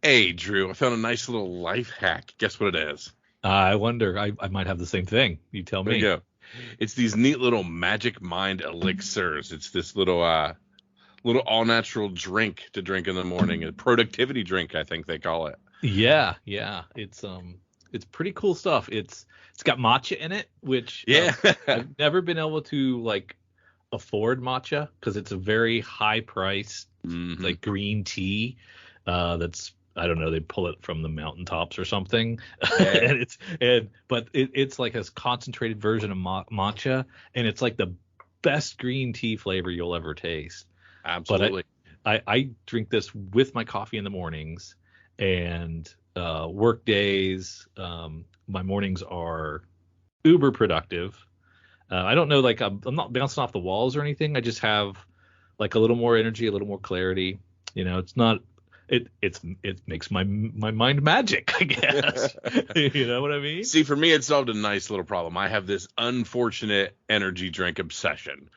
Hey, Drew, I found a nice little life hack. Guess what it is? I wonder. I might have the same thing. You tell There you me. go. It's these neat little magic mind elixirs. It's this little all natural drink to drink in the morning, a productivity drink, I think they call it. Yeah, yeah. It's pretty cool stuff. It's got matcha in it, which Yeah. I've never been able to like afford matcha because it's a very high price hmm like green tea. That's I don't know. They pull it from the mountaintops or something, Yeah, but it's like a concentrated version of matcha, and it's like the best green tea flavor you'll ever taste. But absolutely. I drink this with my coffee in the mornings and work days. My mornings are uber productive. I don't know, like I'm not bouncing off the walls or anything. I just have like a little more energy, a little more clarity. It's not it makes my mind magic, I guess. You know what I mean? See, for me, it solved a nice little problem. I have this unfortunate energy drink obsession.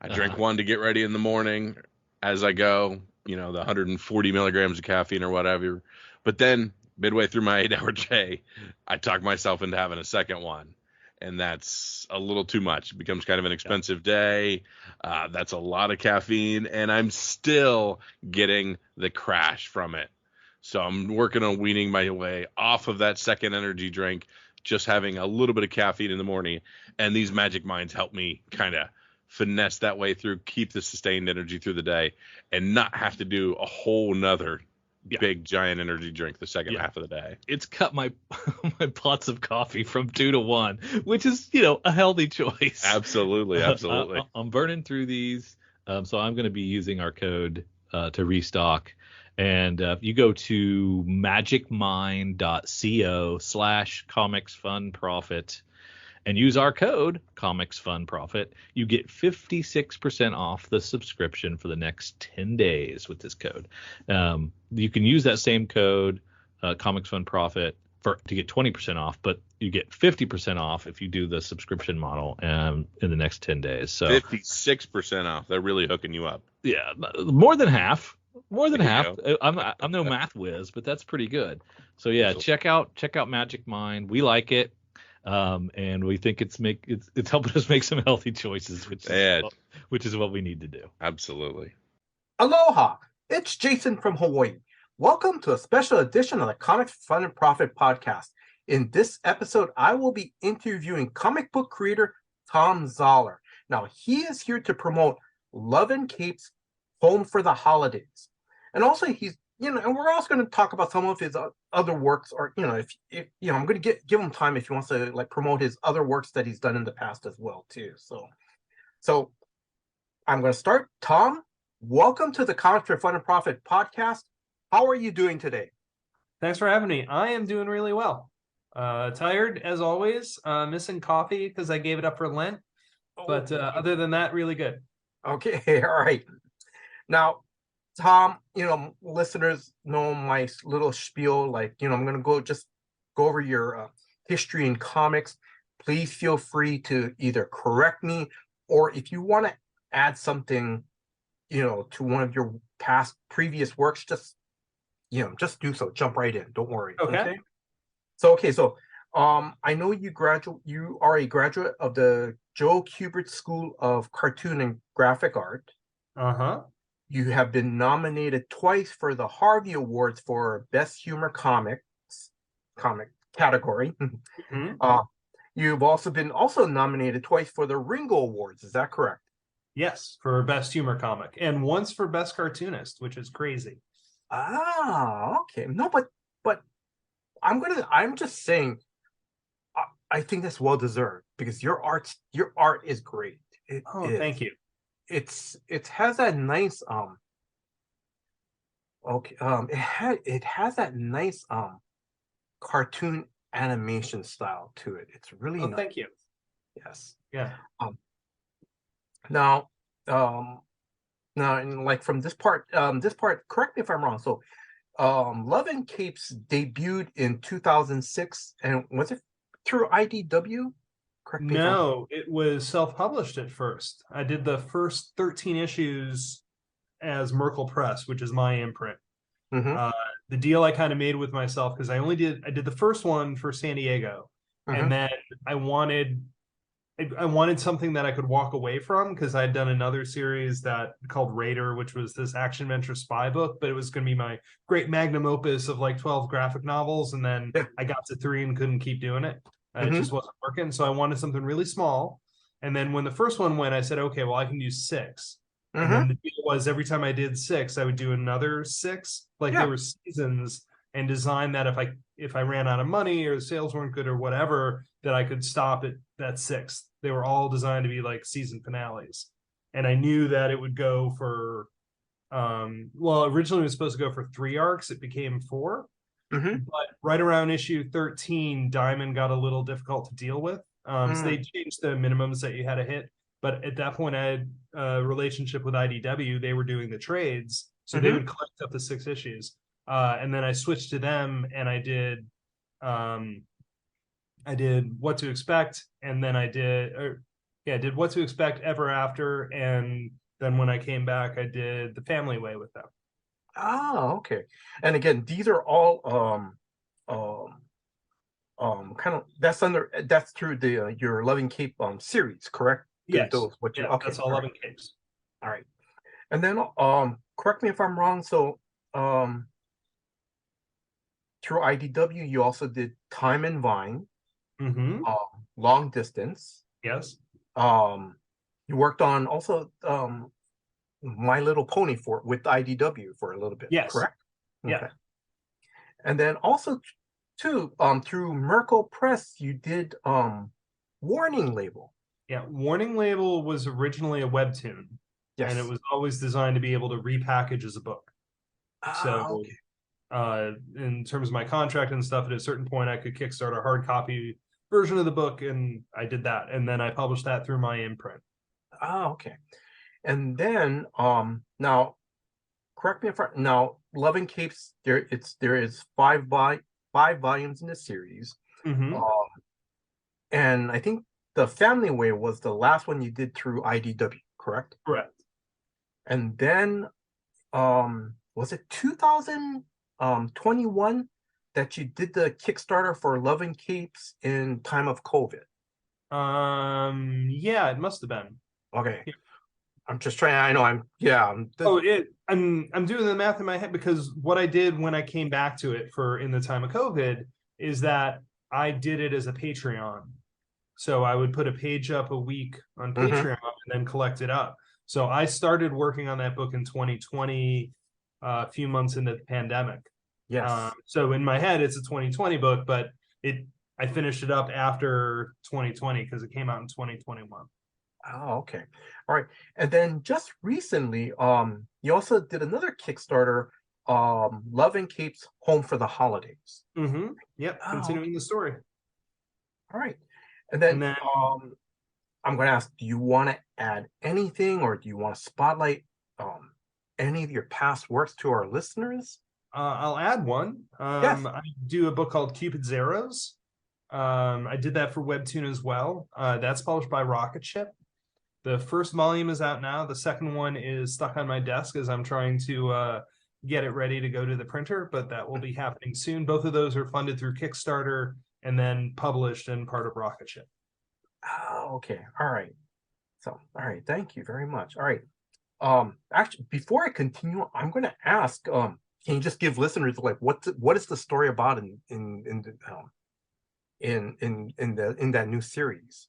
I drink Uh, one to get ready in the morning as I go, the 140 milligrams of caffeine or whatever. But then midway through my 8 hour day, I talk myself into having a second one. And that's a little too much. It becomes kind of an yeah. expensive day. That's a lot of caffeine, and I'm still getting the crash from it. So I'm working on weaning my way off of that second energy drink, just having a little bit of caffeine in the morning. And these magic minds help me kind of finesse that way through, keep the sustained energy through the day, and not have to do a whole nother Yeah. big giant energy drink the second Yeah. half of the day. It's cut my my pots of coffee from 2 to 1, which is a healthy choice. Absolutely, absolutely. I'm burning through these, so I'm going to be using our code to restock. And if you go to magicmind.co/comicsfunprofit and use our code comicsfunprofit, you get 56% off the subscription for the next 10 days with this code. You can use that same code, Comics Fund Profit, to get 20% off, but you get 50% off if you do the subscription model in the next 10 days. So 56% off. They're really hooking you up. yeah, more than half. More than There you half. go. I'm no math whiz, but that's pretty good. So yeah, Absolutely. check out Magic Mind. We like it, and we think it's helping us make some healthy choices, Yeah, which is what we need to do. absolutely. Aloha! It's Jason from Hawaii. Welcome to a special edition of the Comics Fun and Profit podcast. In this episode, I will be interviewing comic book creator Thom Zahler. Now, he is here to promote Love and Cape's Home for the Holidays. And also, and we're also going to talk about some of his other works, or, if I'm going to give him time if he wants to, like, promote his other works that he's done in the past as well, too. So I'm going to start. Thom, welcome to the Comics for Fun and Profit podcast. How are you doing today? Thanks for having me. I am doing really well. Tired as always, missing coffee because I gave it up for Lent. But other than that, really good. Okay, all right. Now, Thom, listeners know my little spiel. Like, I'm going to go over your history in comics. Please feel free to either correct me, or if you want to add something, to one of your previous works, just do so. Jump right in. Don't worry. Okay. So I know you are a graduate of the Joe Kubert School of Cartoon and Graphic Art. Uh-huh. You have been nominated twice for the Harvey Awards for Best Humor comic category. hmm You've also been nominated twice for the Ringo Awards. Is that correct? Yes, for best humor comic, and once for best cartoonist, which is crazy. Ah, okay. No, but I'm just saying, I think that's well deserved because your art is great. It Oh, is. thank you. It has that nice okay it has that nice cartoon animation style to it. It's really Oh, nice. thank you. Yes. Yeah. Um now um now and like from this part, correct me if I'm wrong. So Love and Capes debuted in 2006, and was it through IDW? Correct me if I'm No, it was self-published at first. I did the first 13 issues as Merkel Press, which is my imprint. Mhm. Uh, the deal I kind of made with myself, because I did the first one for San Diego, and then I wanted something that I could walk away from, because I had done another series that called Raider, which was this action adventure spy book, but it was going to be my great magnum opus of like 12 graphic novels. And then I got to 3 and couldn't keep doing it. It just wasn't working. So I wanted something really small. And then when the first one went, I said, okay, well, I can do 6. And then the deal was every time I did 6, I would do another 6. Like there were seasons, and design that if I ran out of money or the sales weren't good or whatever, that I could stop at that 6th. They were all designed to be like season finales. And I knew that it would go for originally it was supposed to go for 3 arcs. It became 4. But right around issue 13, Diamond got a little difficult to deal with. So they changed the minimums that you had to hit. But at that point, I had a relationship with IDW. They were doing the trades, so they would collect up to 6 issues. And then I switched to them, and I did What to Expect, and then I did What to Expect, Ever After, and then when I came back, I did The Family Way with them. Oh, okay. And again, these are all kind of that's through the your Loving Cape series, correct? Yes. Okay, that's all Loving Capes. All right. And then correct me if I'm wrong. So through IDW, you also did Time and Vine, Long Distance. Yes. You worked on also My Little Pony with IDW for a little bit. Yes. Correct. Yeah. Okay. And then also too through Merkel Press, you did Warning Label. Yeah, Warning Label was originally a webtoon. Yes. And it was always designed to be able to repackage as a book. So in terms of my contract and stuff, at a certain point I could kickstart a hard copy version of the book, and I did that, and then I published that through my imprint. Oh, okay. And then now correct me if Loving Capes, there is 5 volumes in the series. And I think The Family Way was the last one you did through IDW, correct? Correct. And then was it 2021 that you did the Kickstarter for Loving Capes in time of COVID? Yeah, it must have been. Okay. Yeah. I'm just trying. I know. I'm doing the math in my head, because what I did when I came back to it for in the time of COVID is that I did it as a Patreon. So I would put a page up a week on Patreon and then collect it up. So I started working on that book in 2020, a few months into the pandemic. Yes. So in my head, it's a 2020 book, but I finished it up after 2020 because it came out in 2021. Oh, okay. All right. And then just recently, you also did another Kickstarter, Loving Capes Home for the Holidays. Yep. Continuing the story. All right. And then I'm going to ask, do you want to add anything, or do you want to spotlight any of your past works to our listeners? I'll add one. Yes. I do a book called Cupid's Arrows. I did that for Webtoon as well. That's published by Rocket Ship. The first volume is out now. The second one is stuck on my desk as I'm trying to get it ready to go to the printer, but that will be happening soon. Both of those are funded through Kickstarter and then published and part of Rocket Ship. Oh, okay. All right. So, all right. Thank you very much. All right. Actually, before I continue, I'm going to ask, can you just give listeners like what is the story about in that new series?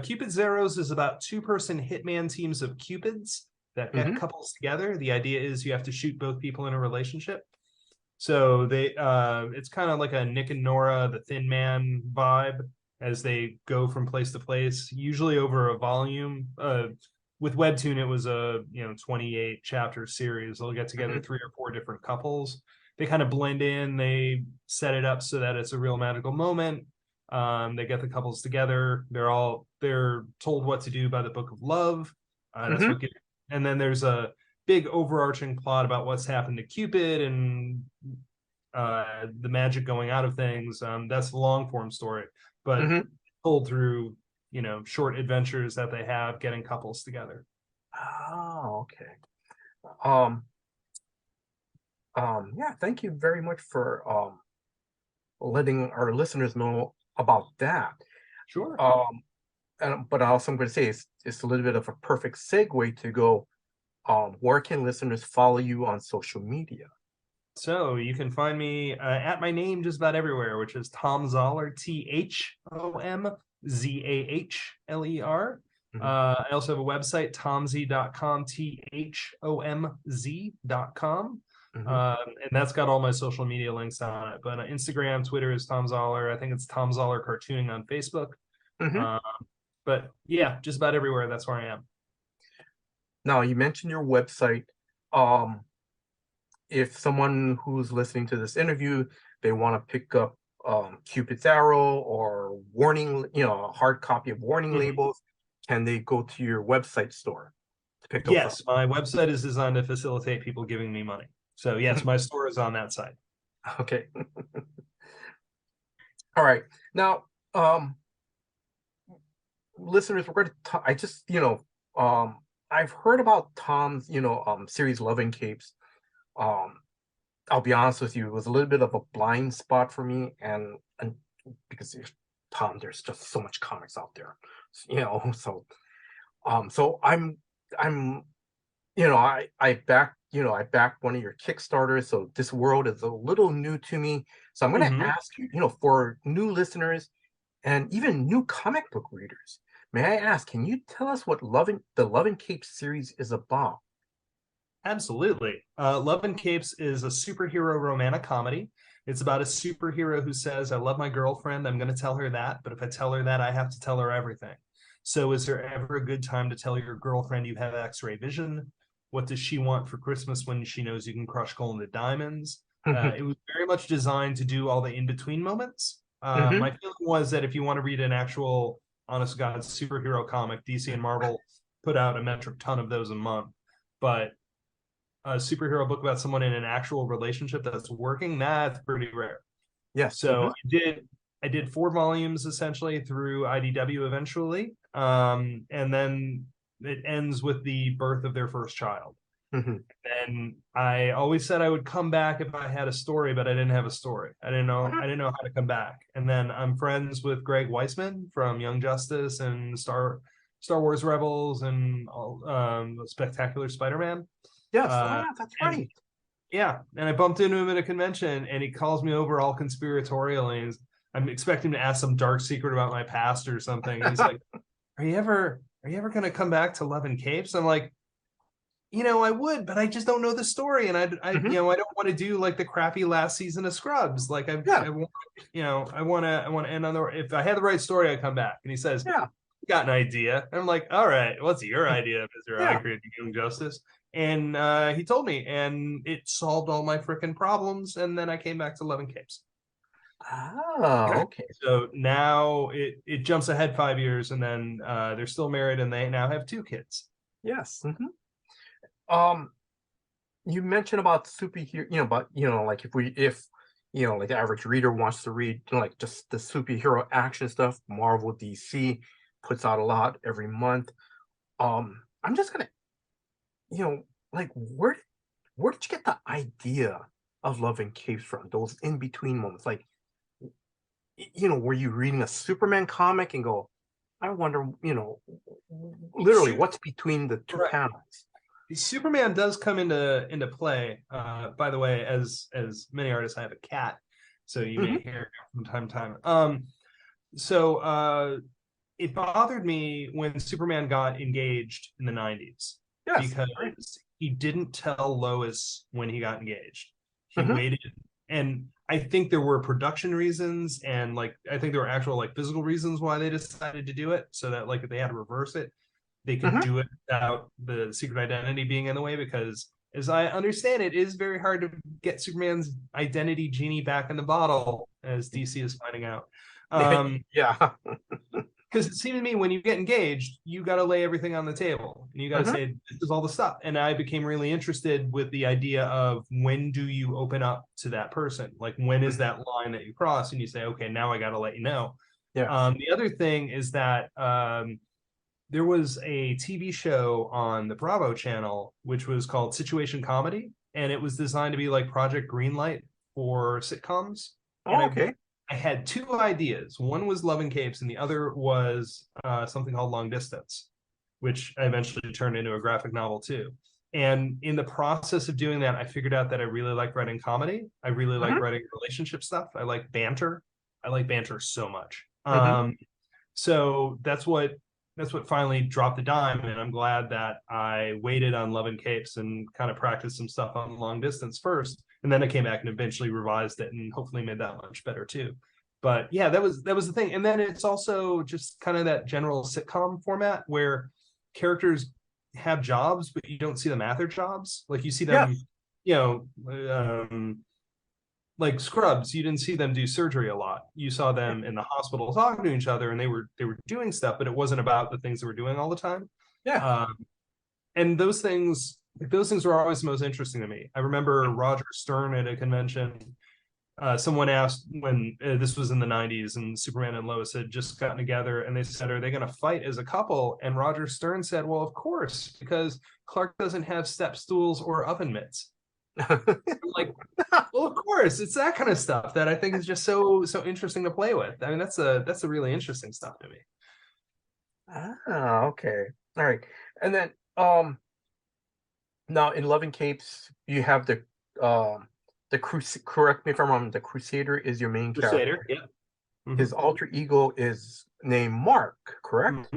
Cupid's Arrows is about 2-person hitman teams of cupids that get couples together. The idea is you have to shoot both people in a relationship. So it's kind of like a Nick and Nora, the Thin Man vibe, as they go from place to place, usually over a volume. With Webtoon, it was a 28 chapter series. They'll get together 3 or 4 different couples. They kind of blend in. They set it up so that it's a real magical moment. They get the couples together. They're told what to do by the Book of Love. And then there's a big overarching plot about what's happened to Cupid and the magic going out of things. That's the long form story, but told through short adventures that they have getting couples together. Oh, okay. Yeah, thank you very much for letting our listeners know about that. Sure. But also I'm going to say it's a little bit of a perfect segue to go. Where can listeners follow you on social media? So you can find me at my name just about everywhere, which is Thom Zahler, ThomZahler. I also have a website, thomz.com, thomz.com. And that's got all my social media links on it. But Instagram, Twitter is Thom Zahler. I think it's Thom Zahler Cartooning on Facebook. But yeah, just about everywhere. That's where I am. Now, you mentioned your website. If someone who's listening to this interview, they want to pick up Cupid's Arrow or Warning, a hard copy of Warning labels, can they go to your website store to pick those up? Yes, my website is designed to facilitate people giving me money. So yes, my store is on that site. Okay. All right. Now, listeners, we're going to I just, I've heard about Tom's, series Loving Capes. I'll be honest with you, it was a little bit of a blind spot for me, and because Tom, there's just so much comics out there, so I'm I backed one of your Kickstarters, so this world is a little new to me. So I'm going to ask you, for new listeners and even new comic book readers, may I ask, can you tell us what the Loving Capes series is about? Absolutely. Love and Capes is a superhero romantic comedy. It's about a superhero who says, I love my girlfriend. I'm going to tell her that. But if I tell her that, I have to tell her everything. So is there ever a good time to tell your girlfriend you have X-ray vision? What does she want for Christmas when she knows you can crush gold into diamonds? It was very much designed to do all the in-between moments. My feeling was that if you want to read an actual, honest to God, superhero comic, DC and Marvel put out a metric ton of those a month. But a superhero book about someone in an actual relationship that's working, that's pretty rare. Yeah. So I did 4 volumes essentially through IDW eventually. And then it ends with the birth of their first child. And I always said I would come back if I had a story, but I didn't have a story. I didn't know how to come back. And then I'm friends with Greg Weisman from Young Justice and Star Wars Rebels and Spectacular Spider-Man. Yes, that's right. And I bumped into him at a convention, and he calls me over all conspiratorial, and I'm expecting to ask some dark secret about my past or something. And he's like, "Are you ever going to come back to Love and Capes?" I'm like, I would, but I just don't know the story, and I don't want to do like the crappy last season of Scrubs. Like I want to end on the. If I had the right story, I'd come back. And he says, "Yeah, got an idea." And I'm like, "All right, what's your idea, Mr. I created Young Justice?" And he told me, and it solved all my freaking problems. And then I came back to Love and Capes. Oh, okay. So now it jumps ahead 5 years, and then they're still married, and they now have 2 kids. Yes. You mentioned about superhero, but like if like the average reader wants to read, like just the superhero action stuff, Marvel, DC puts out a lot every month. I'm just gonna, like where did you get the idea of Love and Capes from? Those in between moments, like, were you reading a Superman comic and go, I wonder, literally what's between the two panels? Superman does come into play. By the way, as many artists, I have a cat, so you may hear it from time to time. So it bothered me when Superman got engaged in the 90s. Yes, because he didn't tell Lois when he got engaged. He waited, and I think there were production reasons, and I think there were actual physical reasons why they decided to do it, so that if they had to reverse it, they could do it without the secret identity being in the way, because as I understand it is very hard to get Superman's identity genie back in the bottle, as DC is finding out. Because it seemed to me when you get engaged, you got to lay everything on the table, and you got to say, this is all the stuff. And I became really interested with the idea of, when do you open up to that person? Like, when is that line that you cross and you say, okay, now I got to let you know. The other thing is that there was a TV show on the Bravo channel, which was called Situation Comedy. and it was designed to be like Project Greenlight for sitcoms. And Oh, okay. I had two ideas. One was Love and Capes, and the other was something called Long Distance, which I eventually turned into a graphic novel too. And in the process of doing that, I figured out that I really like writing comedy. I really like writing relationship stuff. I like banter. I like banter so much. So that's what finally dropped the dime, and I'm glad that I waited on Love and Capes and kind of practiced some stuff on Long Distance first, and then I came back and eventually revised it and hopefully made that much better too. But yeah, that was the thing. And then it's also just kind of that general sitcom format where characters have jobs, but you don't see them at their jobs. Like you see them, like Scrubs, you didn't see them do surgery a lot. You saw them in the hospital talking to each other, and they were doing stuff, but it wasn't about the things they were doing all the time. Yeah. And those things were always the most interesting to me. I remember Roger Stern at a convention. Someone asked when this was in the 90s and Superman and Lois had just gotten together, and they said, are they going to fight as a couple? And Roger Stern said, well, of course, because Clark doesn't have step stools or oven mitts. Like, well, of course, it's that kind of stuff that I think is just so interesting to play with. I mean, that's a really interesting stuff to me. Okay. All right. And then now in Love and Capes, you have the correct me if I'm wrong, the Crusader is your main character. Yeah. His alter ego is named Mark, correct?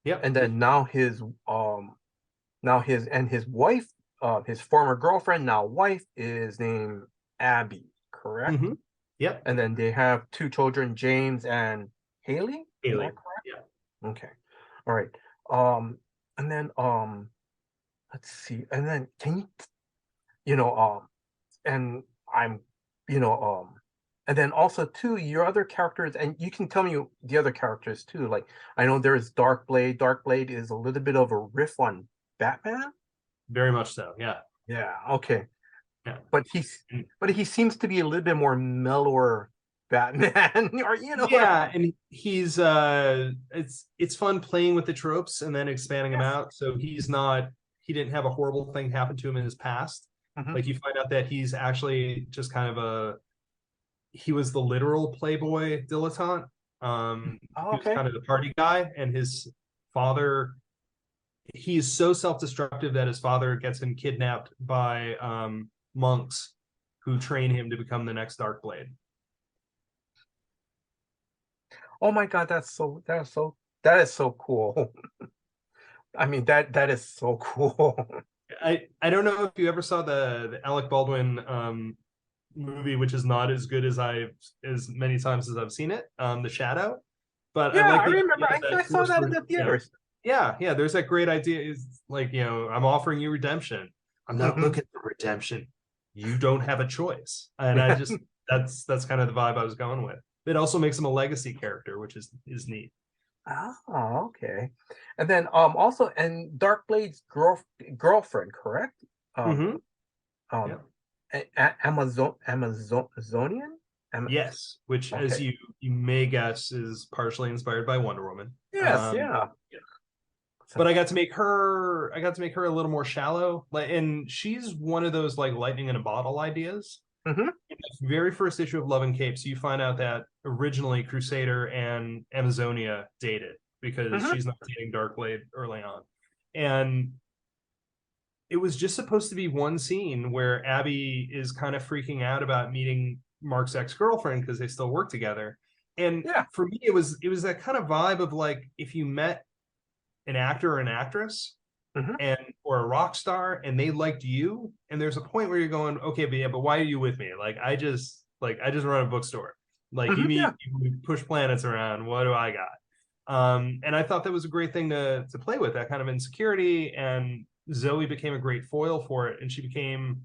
Yep. And then now his wife, his former girlfriend, now wife, is named Abby, correct? Yep. And then they have two children, James and Haley. Is that correct? Yeah. Okay. All right. And then let's see. And then can you and I'm and then also too your other characters, and you can tell me the other characters too. Like I know there's Darkblade. Darkblade is a little bit of a riff on Batman. Very much so. Yeah. Yeah. Okay. Yeah. But he seems to be a little bit more mellower Batman, or Yeah, and he's it's fun playing with the tropes and then expanding them out. So he didn't have a horrible thing happen to him in his past. Like you find out that he's actually just kind of he was the literal playboy dilettante. He was kind of the party guy, and his father, he's so self-destructive that his father gets him kidnapped by monks who train him to become the next Darkblade. Oh my God, that is so cool. I mean, that is so cool. I don't know if you ever saw the Alec Baldwin movie, which is not as good as many times as I've seen it, The Shadow. But yeah, I remember. I saw that in the theaters. Yeah. There's that great idea. Is like, I'm offering you redemption. I'm not looking for redemption. You don't have a choice. And I just that's kind of the vibe I was going with. It also makes him a legacy character, which is neat. Oh, okay. And then also, and Darkblade's girlfriend, correct? Amazonian? Yes, which as you may guess is partially inspired by Wonder Woman. Yes, yeah. But I got to make her a little more shallow, and she's one of those like lightning in a bottle ideas. In the very first issue of Love and Capes, you find out that originally Crusader and Amazonia dated because she's not dating Darkblade early on. And it was just supposed to be one scene where Abby is kind of freaking out about meeting Mark's ex-girlfriend because they still work together. And for me, it was that kind of vibe of like if you met an actor or an actress or a rock star and they liked you, and there's a point where you're going, okay, but why are you with me? Like I just run a bookstore. Like you meet people who push planets around. What do I got? And I thought that was a great thing to play with, that kind of insecurity. And Zoe became a great foil for it, and she became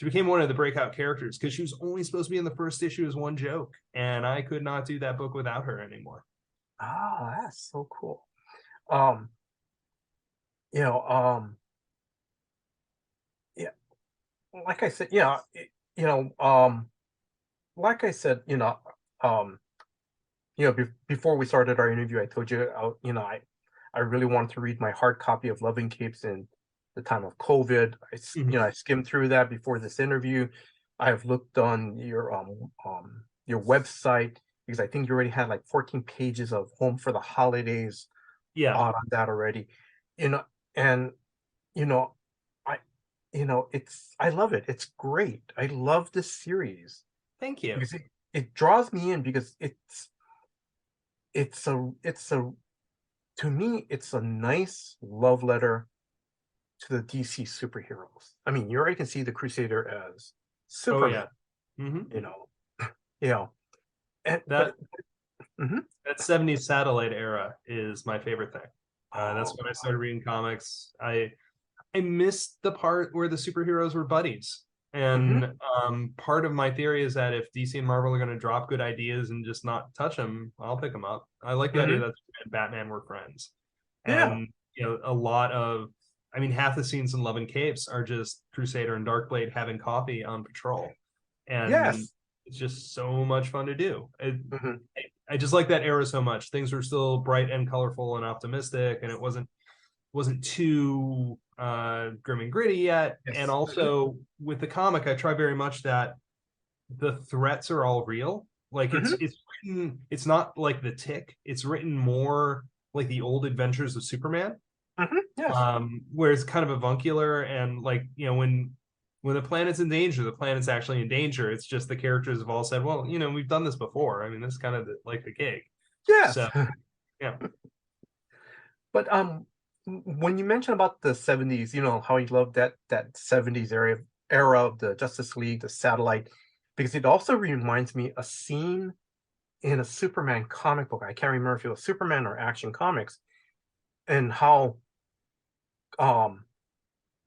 one of the breakout characters because she was only supposed to be in the first issue as one joke, and I could not do that book without her anymore. Oh, that's so cool. Like I said, before we started our interview, I told you, I really wanted to read my hard copy of Loving Capes in the time of COVID. I skimmed through that before this interview. I have looked on your website because I think you already had like 14 pages of Home for the Holidays on that already. And I I love it. It's great. I love this series. Thank you. Because it draws me in because it's a to me it's a nice love letter to the DC superheroes. I mean, you already can see the Crusader as Superman. You know, and that 70s satellite era is my favorite thing. That's when I started reading comics. I missed the part where the superheroes were buddies. And part of my theory is that if DC and Marvel are going to drop good ideas and just not touch them, I'll pick them up. I like the idea that Batman were friends. And, a lot of, half the scenes in Love and Capes are just Crusader and Darkblade having coffee on patrol. And it's just so much fun to do. I just like that era so much. Things were still bright and colorful and optimistic, and it wasn't too grim and gritty yet. And also with the comic, I try very much that the threats are all real. Like it's written, it's not like The Tick. It's written more like the old Adventures of Superman. Where it's kind of avuncular, and like, when the planet's in danger, the planet's actually in danger. It's just the characters have all said, well, we've done this before. This is kind of like the gig. So, yeah. But when you mention about the 70s, how you love that 70s era of the Justice League, the satellite, because it also reminds me a scene in a Superman comic book. I can't remember if it was Superman or Action Comics, and how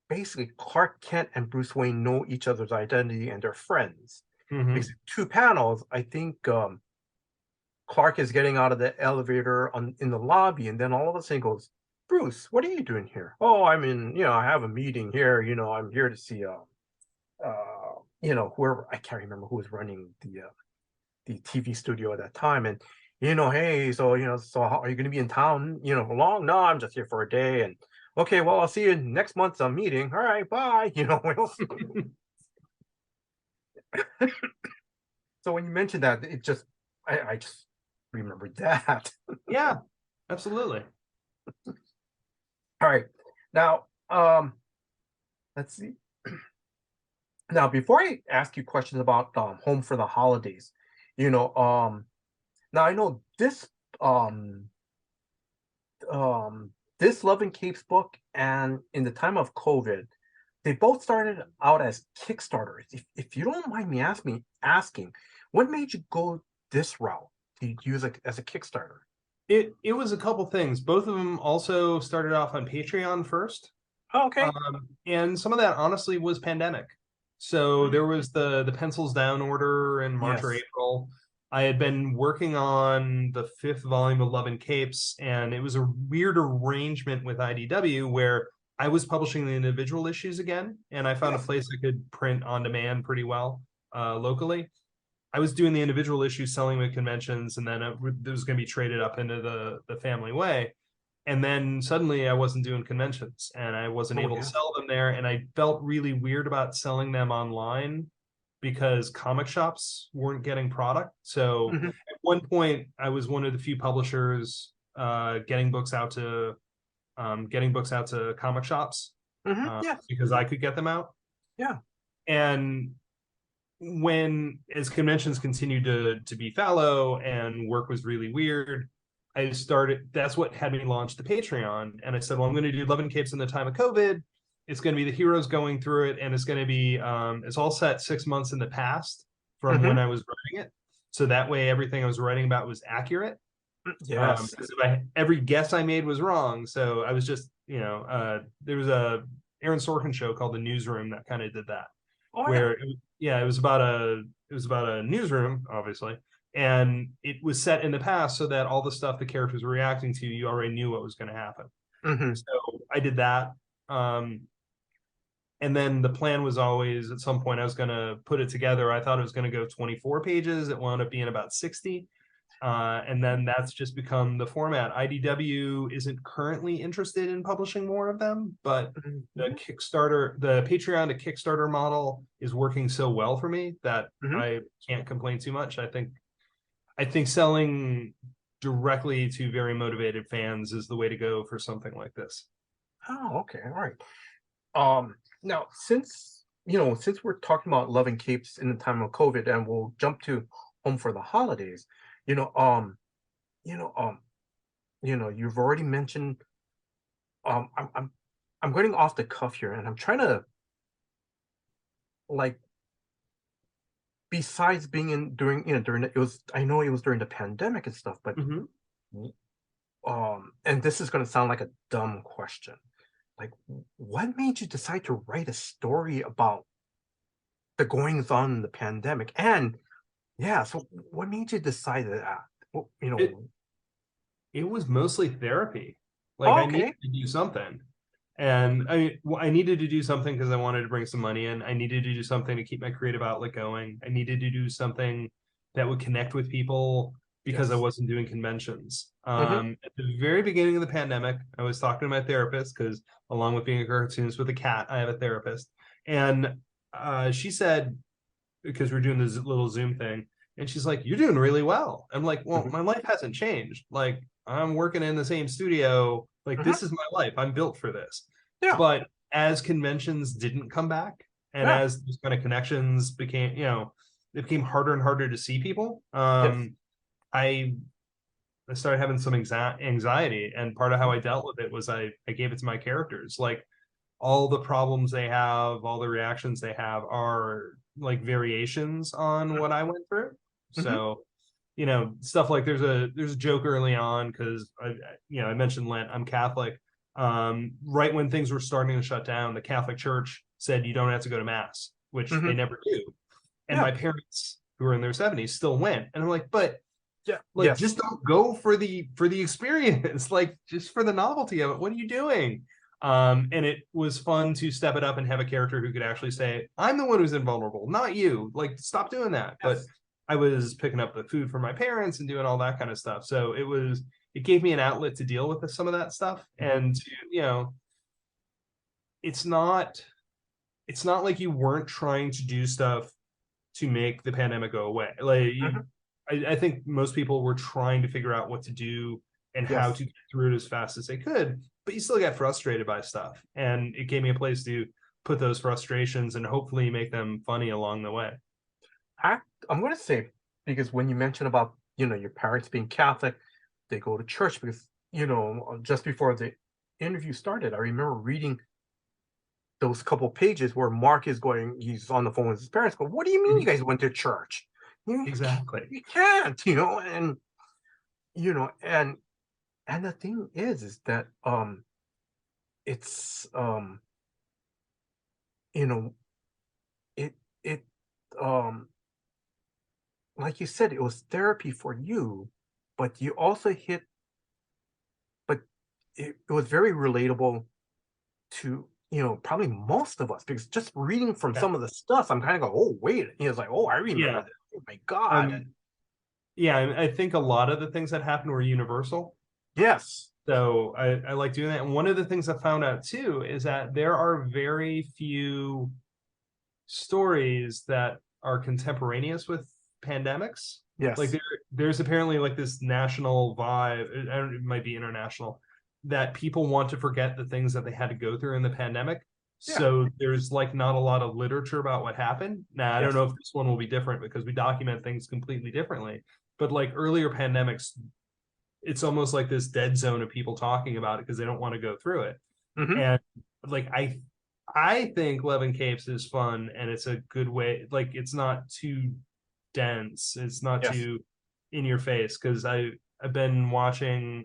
basically Clark Kent and Bruce Wayne know each other's identity and they're friends. Because in 2 panels, I think Clark is getting out of the elevator in the lobby, and then all of a sudden goes, Bruce, what are you doing here? Oh, I have a meeting here. I'm here to see whoever, I can't remember who was running the TV studio at that time. And hey, so how, are you going to be in town long? No, I'm just here for a day. And okay, well, I'll see you next month's meeting. All right, bye. So when you mentioned that, it just I just remembered that. Yeah, absolutely. All right, now let's see. Now, before I ask you questions about Home for the Holidays, now I know this this Love and Capes book and In the Time of COVID, they both started out as Kickstarters. If you don't mind me asking, what made you go this route to use it as a Kickstarter? It was a couple things. Both of them also started off on Patreon first. Oh, okay. And some of that honestly was pandemic. So there was the pencils down order in March or April. I had been working on the 5th volume of Love and Capes, and it was a weird arrangement with IDW where I was publishing the individual issues again, and I found a place I could print on demand pretty well locally. I was doing the individual issues, selling at conventions, and then it was going to be traded up into the family way. And then suddenly I wasn't doing conventions, and I wasn't able to sell them there. And I felt really weird about selling them online because comic shops weren't getting product. So at one point, I was one of the few publishers getting books out to comic shops because I could get them out. And as conventions continued to be fallow and work was really weird, that's what had me launch the Patreon. And I said, well, I'm going to do Love and Capes in the Time of COVID. It's going to be the heroes going through it, and it's going to be it's all set 6 months in the past from when I was writing it, so that way everything I was writing about was accurate. Because every guess I made was wrong. So I was just there was a Aaron Sorkin show called The Newsroom that kind of did that, it was about a newsroom, obviously, and it was set in the past so that all the stuff the characters were reacting to, you already knew what was going to happen. So I did that. And then the plan was always at some point I was going to put it together. I thought it was going to go 24 pages. It wound up being about 60. And then that's just become the format. IDW isn't currently interested in publishing more of them, but the Patreon to Kickstarter model is working so well for me that I can't complain too much. I think selling directly to very motivated fans is the way to go for something like this. Oh, okay, all right. Now since we're talking about Love and Capes in the time of COVID, and we'll jump to Home for the Holidays, you've already mentioned. I'm getting off the cuff here, and I'm trying to, like, besides being in during I know it was during the pandemic and stuff, but and this is going to sound like a dumb question, like, what made you decide to write a story about the goings on in the pandemic? And yeah, so what made you decide that? It was mostly therapy. Like, I needed to do something. And I needed to do something because I wanted to bring some money in. I needed to do something to keep my creative outlet going. I needed to do something that would connect with people because I wasn't doing conventions. At the very beginning of the pandemic, I was talking to my therapist because, along with being a cartoonist with a cat, I have a therapist. And she said, because we're doing this little Zoom thing, and she's like, "You're doing really well." I'm like, "Well, my life hasn't changed. Like, I'm working in the same studio. Like, this is my life. I'm built for this." Yeah. But as conventions didn't come back, and as these kind of connections became, it became harder and harder to see people. I started having some anxiety, and part of how I dealt with it was I gave it to my characters. Like, all the problems they have, all the reactions they have are like variations on what I went through. So, stuff like there's a joke early on because I mentioned Lent. I'm Catholic. Right when things were starting to shut down, the Catholic Church said you don't have to go to mass, which they never do. And my parents, who were in their 70s, still went. And I'm like, but just don't go for the experience, like, just for the novelty of it. What are you doing? And it was fun to step it up and have a character who could actually say, "I'm the one who's invulnerable, not you. Like, stop doing that." But I was picking up the food for my parents and doing all that kind of stuff. So it gave me an outlet to deal with some of that stuff. And it's not like you weren't trying to do stuff to make the pandemic go away. Like, I think most people were trying to figure out what to do and how to get through it as fast as they could, but you still get frustrated by stuff. And it gave me a place to put those frustrations and hopefully make them funny along the way. I'm going to say, because when you mentioned about, your parents being Catholic, they go to church, because, just before the interview started, I remember reading those couple pages where Mark he's on the phone with his parents, but what do you mean you guys went to church? Exactly. You can't, and, and the thing is that, it's, it, like you said, it was therapy for you, but you also but it was very relatable to, probably most of us, because just reading from some of the stuff, I'm kind of going, "Oh, wait," it's like, "Oh, I remember that. Oh my God." I think a lot of the things that happened were universal. Yes. So I like doing that. And one of the things I found out too is that there are very few stories that are contemporaneous with pandemics. Yes. Like there's apparently like this national vibe, it might be international, that people want to forget the things that they had to go through in the pandemic. So there's like not a lot of literature about what happened. Now, I don't know if this one will be different because we document things completely differently. But like earlier pandemics, it's almost like this dead zone of people talking about it because they don't want to go through it. And like I think Love and Capes is fun, and it's a good way. Like, it's not too dense. It's not too in your face, because I've been watching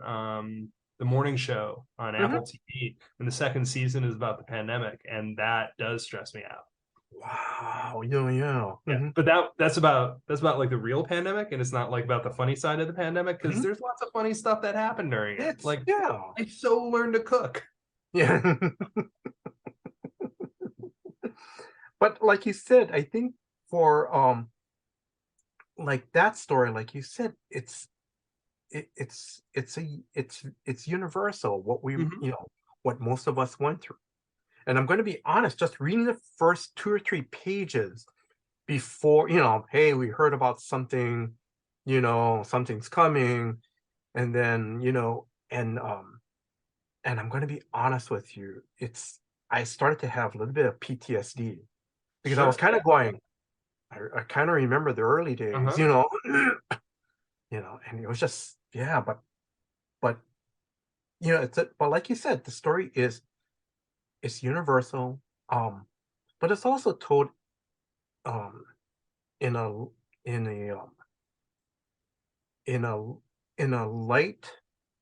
the morning show on Apple TV, and the second season is about the pandemic, and that does stress me out. Wow. Yeah. But that's about like the real pandemic, and it's not like about the funny side of the pandemic, because there's lots of funny stuff that happened during it. I so learned to cook. Yeah. But like you said, I think for like that story, like you said, it's it's universal what we Mhm. what most of us went through. And I'm going to be honest, just reading the first 2 or 3 pages before, hey, we heard about something, something's coming, and then, and I'm going to be honest with you, I started to have a little bit of PTSD because I was Sure. kind of going, I kind of remember the early days, Uh-huh. and it was just, yeah, but but like you said, the story is universal, but it's also told um in a in a in a in a light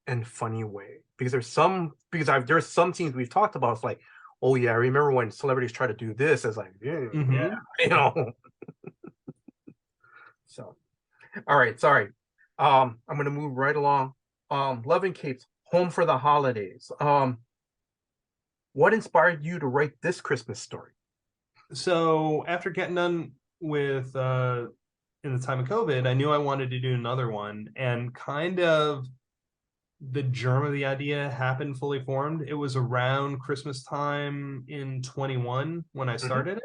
and funny way, because there's some scenes we've talked about. It's like, oh yeah, I remember when celebrities try to do this. It's like, yeah, yeah, Mhm. you know. So, all right, sorry. I'm gonna move right along. Love and Kate's Home for the Holidays. What inspired you to write this Christmas story? So after getting done with in the time of COVID, I knew I wanted to do another one, and kind of the germ of the idea happened fully formed. It was around Christmas time in 21 when I Hmm. started it.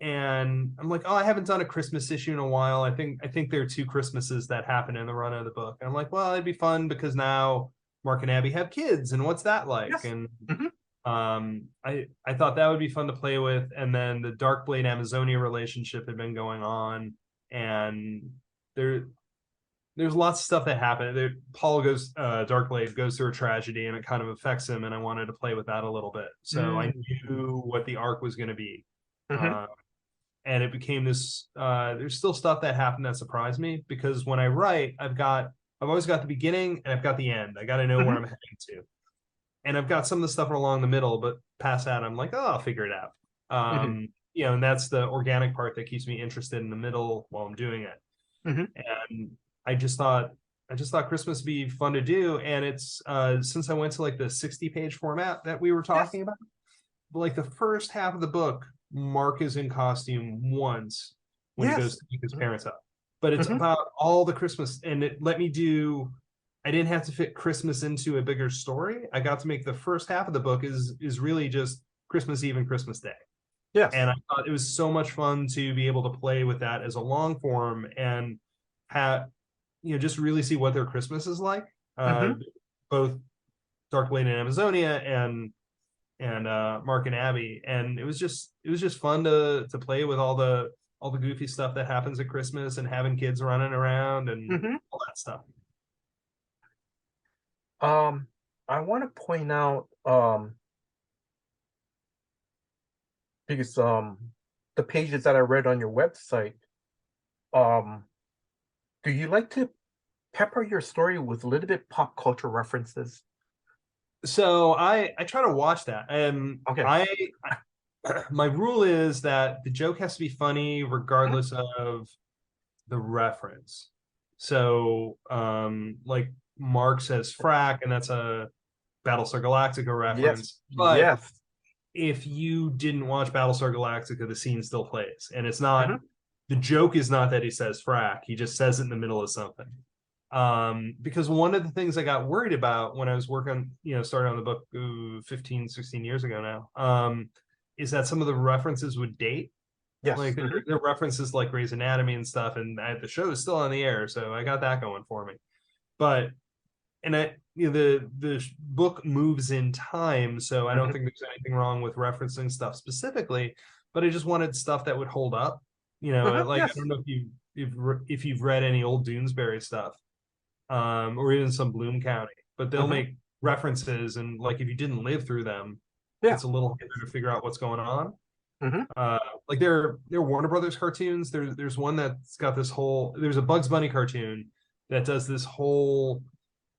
And I'm like, oh, I haven't done a Christmas issue in a while. I think there are 2 Christmases that happen in the run of the book. And I'm like, well, it'd be fun because now Mark and Abby have kids, and what's that like? Yes. And Hmm. I thought that would be fun to play with. And then the Darkblade Amazonia relationship had been going on, and there's lots of stuff that happened. Paul goes, Darkblade goes through a tragedy, and it kind of affects him. And I wanted to play with that a little bit, so I knew what the arc was going to be. Hmm. Uh, and it became this. There's still stuff that happened that surprised me, because when I write, I've always got the beginning and I've got the end. I got to know where Hmm. I'm heading to, and I've got some of the stuff along the middle, but past that, I'm like, oh, I'll figure it out. Hmm. And that's the organic part that keeps me interested in the middle while I'm doing it. Hmm. And I just thought, Christmas would be fun to do. And it's since I went to like the 60-page format that we were Yes. talking about, like the first half of the book, Mark is in costume once when he goes Yes. to pick his parents up. But it's Hmm. about all the Christmas, and it let me do. I didn't have to fit Christmas into a bigger story. I got to make the first half of the book is really just Christmas Eve and Christmas Day. And Yes. I thought it was so much fun to be able to play with that as a long form and have, just really see what their Christmas is like. Uh, Hmm. both Darkblade and Amazonia, and Mark and Abby, and it was just fun to play with all the goofy stuff that happens at Christmas and having kids running around and Hmm. all that stuff. I want to point out, because the pages that I read on your website, um, do you like to pepper your story with a little bit pop culture references? So I try to watch that, and Okay. I my rule is that the joke has to be funny Mhm. regardless of the reference. So like Mark says frack, and that's a Battlestar Galactica Yes. reference, but Yes. if you didn't watch Battlestar Galactica, the scene still plays, and it's not, Hmm. the joke is not that he says frack; he just says it in the middle of something. Because one of the things I got worried about when I was working, starting on the book 15, 16 years ago now, is that some of the references would date. Yes. Like there are references like Grey's Anatomy and stuff, and the show is still on the air, so I got that going for me. But and the book moves in time, so I don't Hmm. think there's anything wrong with referencing stuff specifically, but I just wanted stuff that would hold up. Like I Yes. don't know if you've read any old Doonesbury stuff, or even some Bloom County, but they'll Hmm. make references, and like if you didn't live through them, Yeah. it's a little harder to figure out what's going on. Hmm. Like they're Warner Brothers cartoons. There's one that's got this whole. There's a Bugs Bunny cartoon that does this whole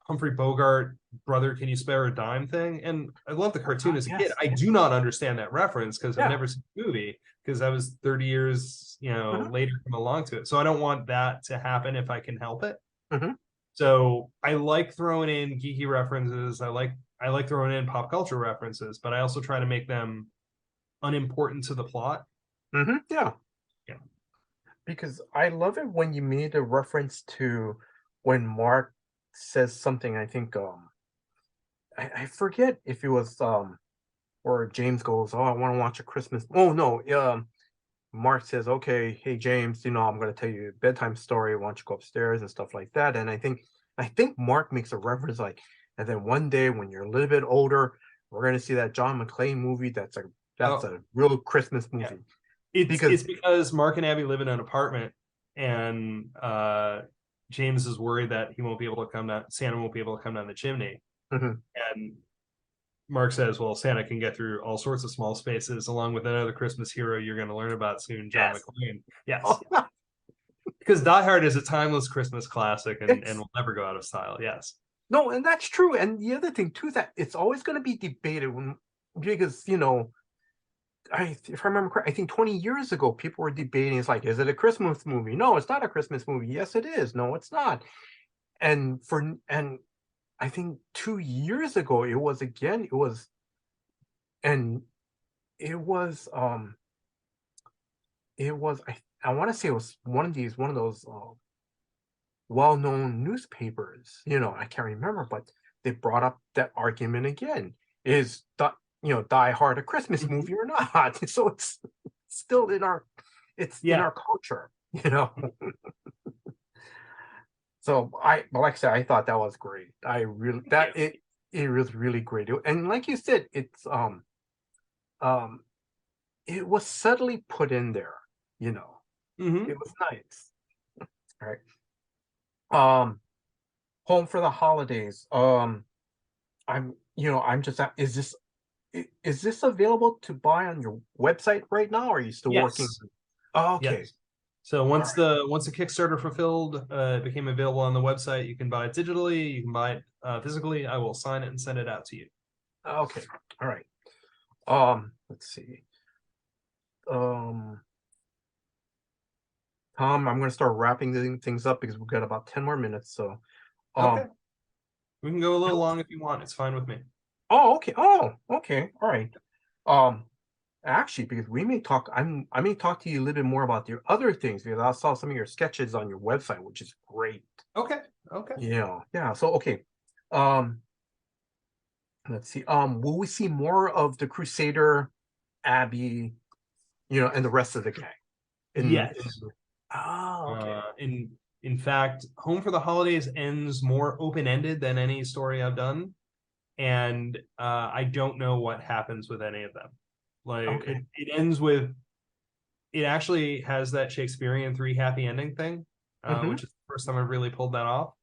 Humphrey Bogart brother, can you spare a dime thing? And I love the cartoon as a kid. Yes. I do not understand that reference because I've Yeah. never seen the movie, because I was 30 years, Hmm. later come along to it. So I don't want that to happen if I can help it. Hmm. So I like throwing in geeky references. I like throwing in pop culture references, but I also try to make them unimportant to the plot. Yeah. Yeah. Because I love it when you made a reference to when Mark says something. I think I forget if it was or James goes, "Oh, I want to watch a Christmas." Oh no, Mark says, "Okay, hey James, I'm going to tell you a bedtime story. Why don't you go upstairs and stuff like that?" And I think Mark makes a reference like, and then one day when you're a little bit older, we're going to see that John McClane movie. That's a real Christmas movie. Yeah. It's because Mark and Abby live in an apartment, and James is worried that he won't be able to come down. Santa won't be able to come down the chimney, and Mark says, "Well, Santa can get through all sorts of small spaces, along with another Christmas hero you're going to learn about soon, John McClane." Yes, because Die Hard is a timeless Christmas classic and will never go out of style. Yes. No, and that's true. And the other thing too, that it's always going to be debated because if I remember correctly, I think 20 years ago people were debating. It's like, is it a Christmas movie? No, it's not a Christmas movie. Yes, it is. No, it's not. And I think 2 years ago it was again. It was I want to say it was one of those well-known newspapers. I can't remember, but they brought up that argument again. Is Die Hard a Christmas movie or not? So it's still in our culture. So but like I said, I thought that was great. I really it was really great. And like you said, it's it was subtly put in there. It was nice. All right. Home for the Holidays. I'm just is this available to buy on your website right now, or are you still working? Oh, okay. Yes. So once the Kickstarter fulfilled, became available on the website, you can buy it digitally, you can buy it physically. I will sign it and send it out to you. Okay. All right. Let's see. Tom, I'm going to start wrapping things up because we've got about 10 more minutes. So, okay. We can go a little long if you want. It's fine with me. Oh, okay. Oh, okay. All right. Actually, because I may talk to you a little bit more about your other things, because I saw some of your sketches on your website, which is great. Okay. Yeah. So, okay. Let's see. Will we see more of the Crusader, Abby, and the rest of the gang? Yes. Okay. In fact, Home for the Holidays ends more open-ended than any story I've done, and I don't know what happens with any of them. It ends with, it actually has that Shakespearean 3 happy ending thing, which is the first time I've really pulled that off.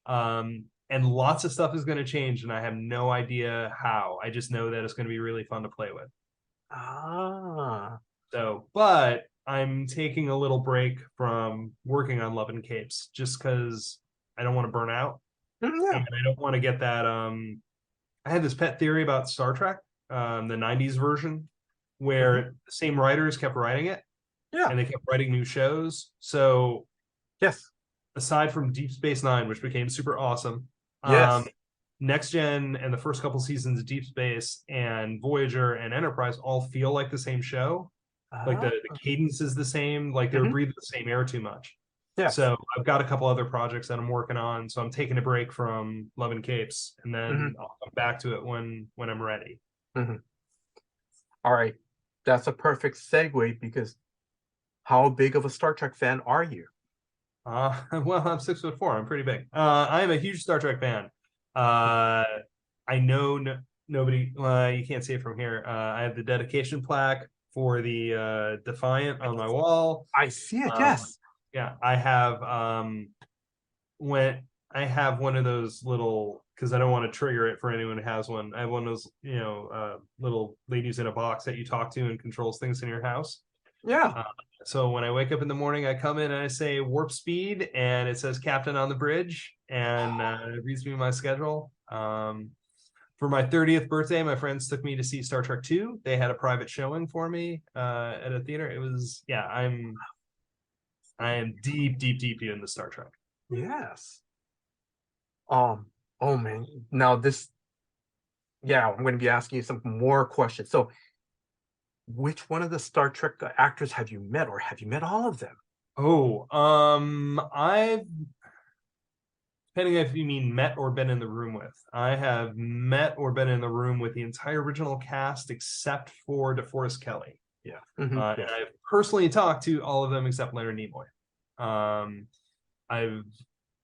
And lots of stuff is going to change, and I have no idea how. I just know that it's going to be really fun to play with. So, but I'm taking a little break from working on Love and Capes just because I don't want to burn out. And I don't want to get that. I had this pet theory about Star Trek, the 90s version, where the same writers kept writing it. Yeah. And they kept writing new shows. So, yes. Aside from Deep Space Nine, which became super awesome. Yes. Next Gen and the first couple seasons of Deep Space and Voyager and Enterprise all feel like the same show. Like the cadence is the same, like they're breathing the same air too much. Yeah. So I've got a couple other projects that I'm working on. So I'm taking a break from Love and Capes, and then I'll come back to it when I'm ready. All right. That's a perfect segue, because how big of a Star Trek fan are you? Well, I'm 6'4". I'm pretty big. I am a huge Star Trek fan. I know nobody. You can't see it from here. I have the dedication plaque for the Defiant on my wall. I see it. Yes. Yeah, I have. When I have one of those little, because I don't want to trigger it for anyone who has one. I have one of those, little ladies in a box that you talk to and controls things in your house. Yeah. So when I wake up in the morning, I come in and I say warp speed, and it says Captain on the bridge, and it reads me my schedule. For my 30th birthday, my friends took me to see Star Trek 2. They had a private showing for me at a theater. It was, I am deep into Star Trek. Yes. Oh man. Now this, I'm going to be asking you some more questions. So, which one of the Star Trek actors have you met, or have you met all of them? Oh, depending if you mean met or been in the room with. I have met or been in the room with the entire original cast except for DeForest Kelley. Yeah. And I've personally talked to all of them except Leonard Nimoy.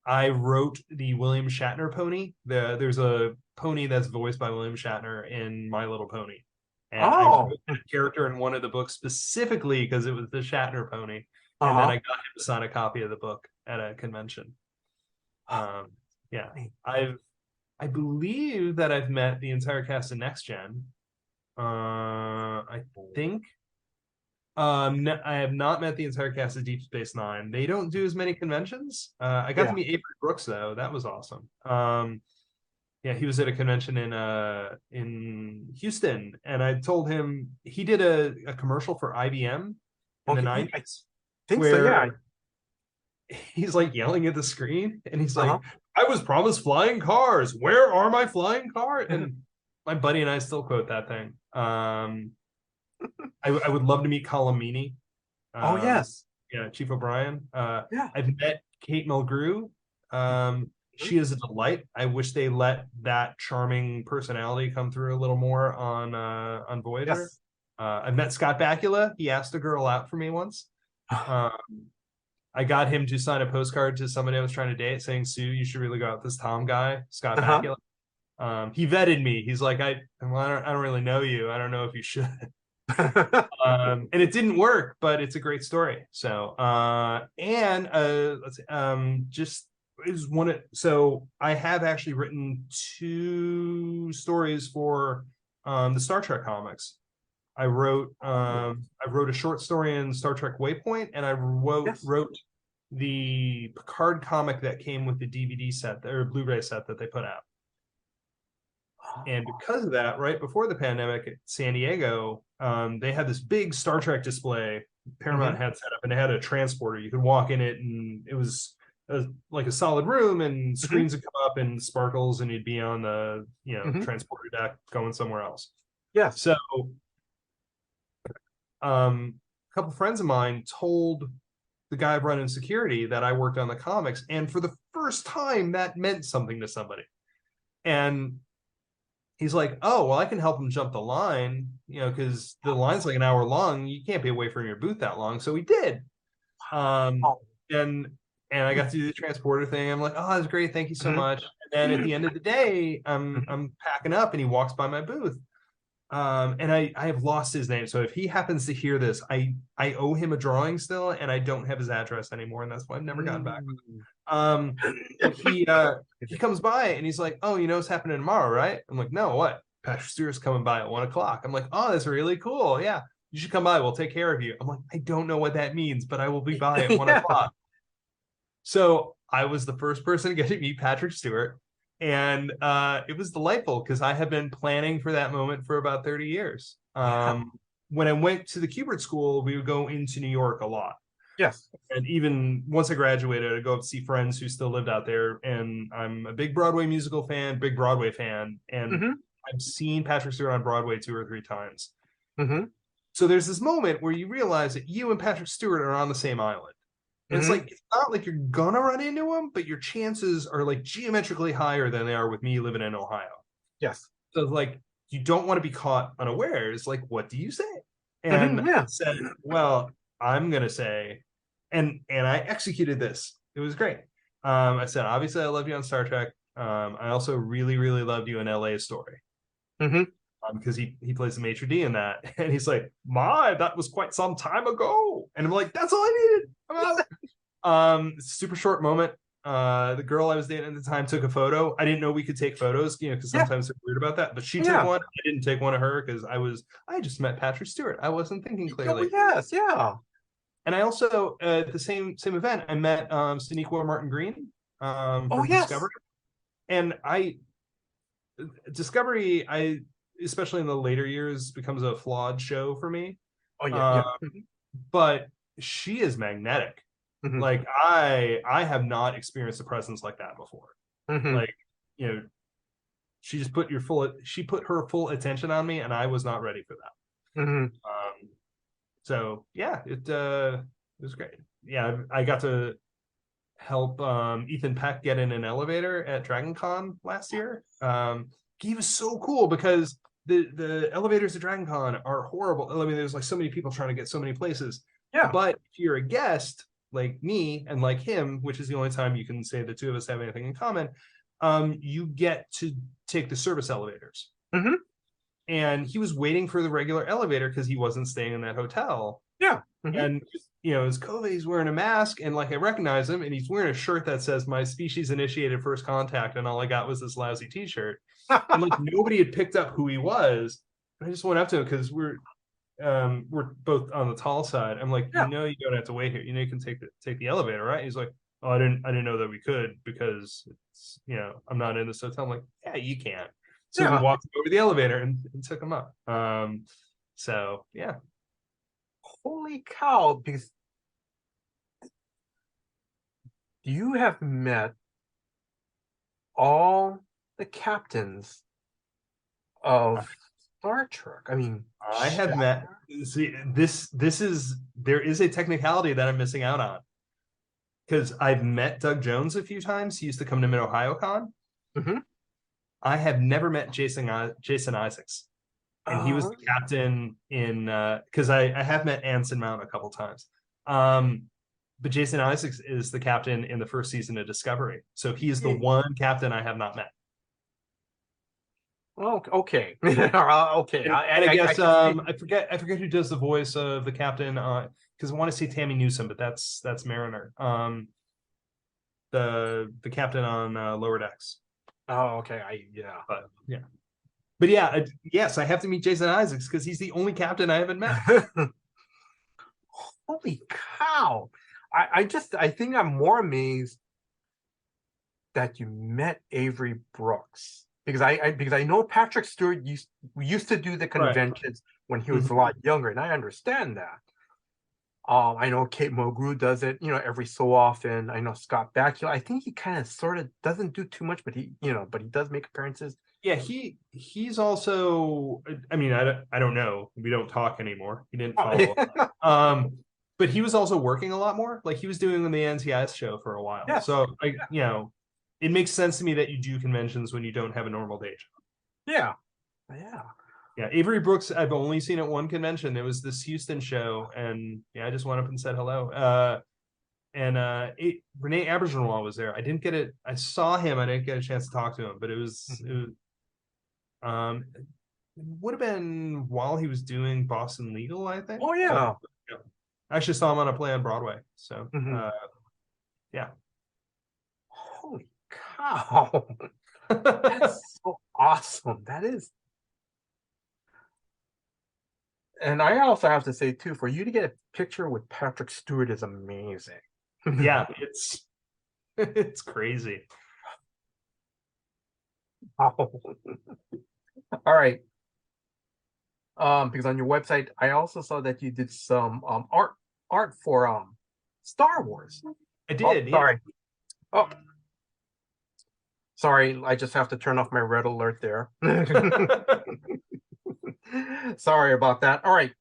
I wrote the William Shatner pony. There's a pony that's voiced by William Shatner in My Little Pony. And I wrote that character in one of the books specifically because it was the Shatner pony. And then I got him to sign a copy of the book at a convention. Yeah. I believe that I've met the entire cast of Next Gen. I think I have not met the entire cast of Deep Space Nine. They don't do as many conventions. I got to meet Avery Brooks though. That was awesome. Yeah, he was at a convention in Houston, and I told him he did a commercial for IBM in the 90s. I think so, yeah. He's like yelling at the screen, and he's like, "I was promised flying cars. Where are my flying cars?" And my buddy and I still quote that thing. I would love to meet Colm Meaney. Yes. Yeah, Chief O'Brien. Yeah. I've met Kate Mulgrew. She is a delight. I wish they let that charming personality come through a little more on Voyager. Yes. I've met Scott Bakula. He asked a girl out for me once. I got him to sign a postcard to somebody I was trying to date saying, "Sue, you should really go out with this Tom guy, Scott Bakula." He vetted me. He's like, I don't really know you. I don't know if you should. And it didn't work, but it's a great story. So let's see, just is one. So I have actually written 2 stories for the Star Trek comics. I wrote a short story in Star Trek Waypoint, and I wrote the Picard comic that came with the DVD set or Blu-ray set that they put out. And because of that, right before the pandemic at San Diego, they had this big Star Trek display Paramount had set up, and they had a transporter. You could walk in it, and it was like a solid room, and screens would come up and sparkles, and you'd be on the transporter deck going somewhere else. Yeah. So a couple friends of mine told the guy running security that I worked on the comics, and for the first time, that meant something to somebody. And he's like, "Oh, well, I can help him jump the line, because the line's like an hour long. You can't be away from your booth that long." So he did. And I got to do the transporter thing. I'm like, "Oh, that's great. Thank you so much." And then at the end of the day, I'm packing up, and he walks by my booth. And I have lost his name. So if he happens to hear this, I owe him a drawing still, and I don't have his address anymore, and that's why I've never gotten back with him. He comes by and he's like, "Oh, you know what's happening tomorrow, right?" I'm like, "No, what?" "Patrick Stewart's coming by at 1:00. I'm like, "Oh, that's really cool. Yeah, you should come by. We'll take care of you." I'm like, "I don't know what that means, but I will be by at 1:00. So I was the first person to get to meet Patrick Stewart. And it was delightful because I have been planning for that moment for about 30 years. When I went to the Kubert School, we would go into New York a lot. Yes. And even once I graduated, I'd go up to see friends who still lived out there. And I'm a big Broadway musical fan, big Broadway fan. And I've seen Patrick Stewart on Broadway 2 or 3 times. So there's this moment where you realize that you and Patrick Stewart are on the same island. And it's like, it's not like you're gonna run into him, but your chances are like geometrically higher than they are with me living in Ohio. Yes. So like, you don't want to be caught unawares. Like, what do you say? And I said, well, I'm gonna say, and I executed this. It was great. I said, obviously, I love you on Star Trek. I also really, really loved you in LA Story. Because he plays the maitre d' in that, and he's like, that was quite some time ago. And I'm like, that's all I needed. I'm out. Super short moment. The girl I was dating at the time took a photo. I didn't know we could take photos, because sometimes they're weird about that. But she took one. I didn't take one of her because I just met Patrick Stewart. I wasn't thinking clearly. Oh, yes, yeah. And I also at the same event, I met Sonequa Martin Green from Discovery, and Discovery, especially in the later years, becomes a flawed show for me. Oh yeah, but she is magnetic. Like I have not experienced a presence like that before. Like, she just put her full attention on me, and I was not ready for that. So yeah, it was great. Yeah, I got to help Ethan Peck get in an elevator at Dragon Con last year. He was so cool because the elevators at Dragon Con are horrible. I mean, there's like so many people trying to get so many places. Yeah. But if you're a guest like me and like him, which is the only time you can say the two of us have anything in common, you get to take the service elevators. Mm-hmm. And he was waiting for the regular elevator because he wasn't staying in that hotel. Yeah. Mm-hmm. And as COVID, he's wearing a mask, and like I recognize him, and he's wearing a shirt that says "My species initiated first contact," and all I got was this lousy T-shirt. And like nobody had picked up who he was. I just went up to him because we're both on the tall side. I'm like, Yeah. you don't have to wait here. You can take the elevator, right? He's like, oh, I didn't know that we could because it's I'm not in this hotel. I'm like, yeah, you can't. So we walked over the elevator and took him up. So yeah. Holy cow! Because you have met all the captains of Star Trek. I mean, I have met. See, there is a technicality that I'm missing out on because I've met Doug Jones a few times. He used to come to Mid Ohio Con. Mm-hmm. I have never met Jason Isaacs, and he was the captain in because I have met Anson Mount a couple times. But Jason Isaacs is the captain in the first season of Discovery, so he's the one captain I have not met. Oh, okay. Okay. And I guess I forget who does the voice of the captain because I want to say Tammy Newsom, but that's Mariner. The captain on Lower Decks. Oh, okay. But yes, I have to meet Jason Isaacs because he's the only captain I haven't met. Holy cow! I think I'm more amazed that you met Avery Brooks because I know Patrick Stewart used to do the conventions when he was a lot younger, and I understand that. I know Kate Mulgrew does it, every so often. I know Scott Bakula. I think he kind of sort of doesn't do too much, but he does make appearances. Yeah, he's also. I mean, I don't know. We don't talk anymore. He didn't follow. But he was also working a lot more. Like he was doing the NCIS show for a while. Yes. So it makes sense to me that you do conventions when you don't have a normal day job. Yeah. Avery Brooks, I've only seen at one convention. It was this Houston show, and I just went up and said hello. Renee Auberjonois was there. I didn't get it. I saw him. I didn't get a chance to talk to him, but it would have been while he was doing Boston Legal, I think. Oh yeah. I actually saw him on a play on Broadway. So yeah. Holy cow. That's so awesome. That is. And I also have to say too, for you to get a picture with Patrick Stewart is amazing. Yeah, it's crazy. All right. Because on your website, I also saw that you did some art for Star Wars. I did. Sorry. Oh, sorry. I just have to turn off my red alert there. Sorry about that. All right.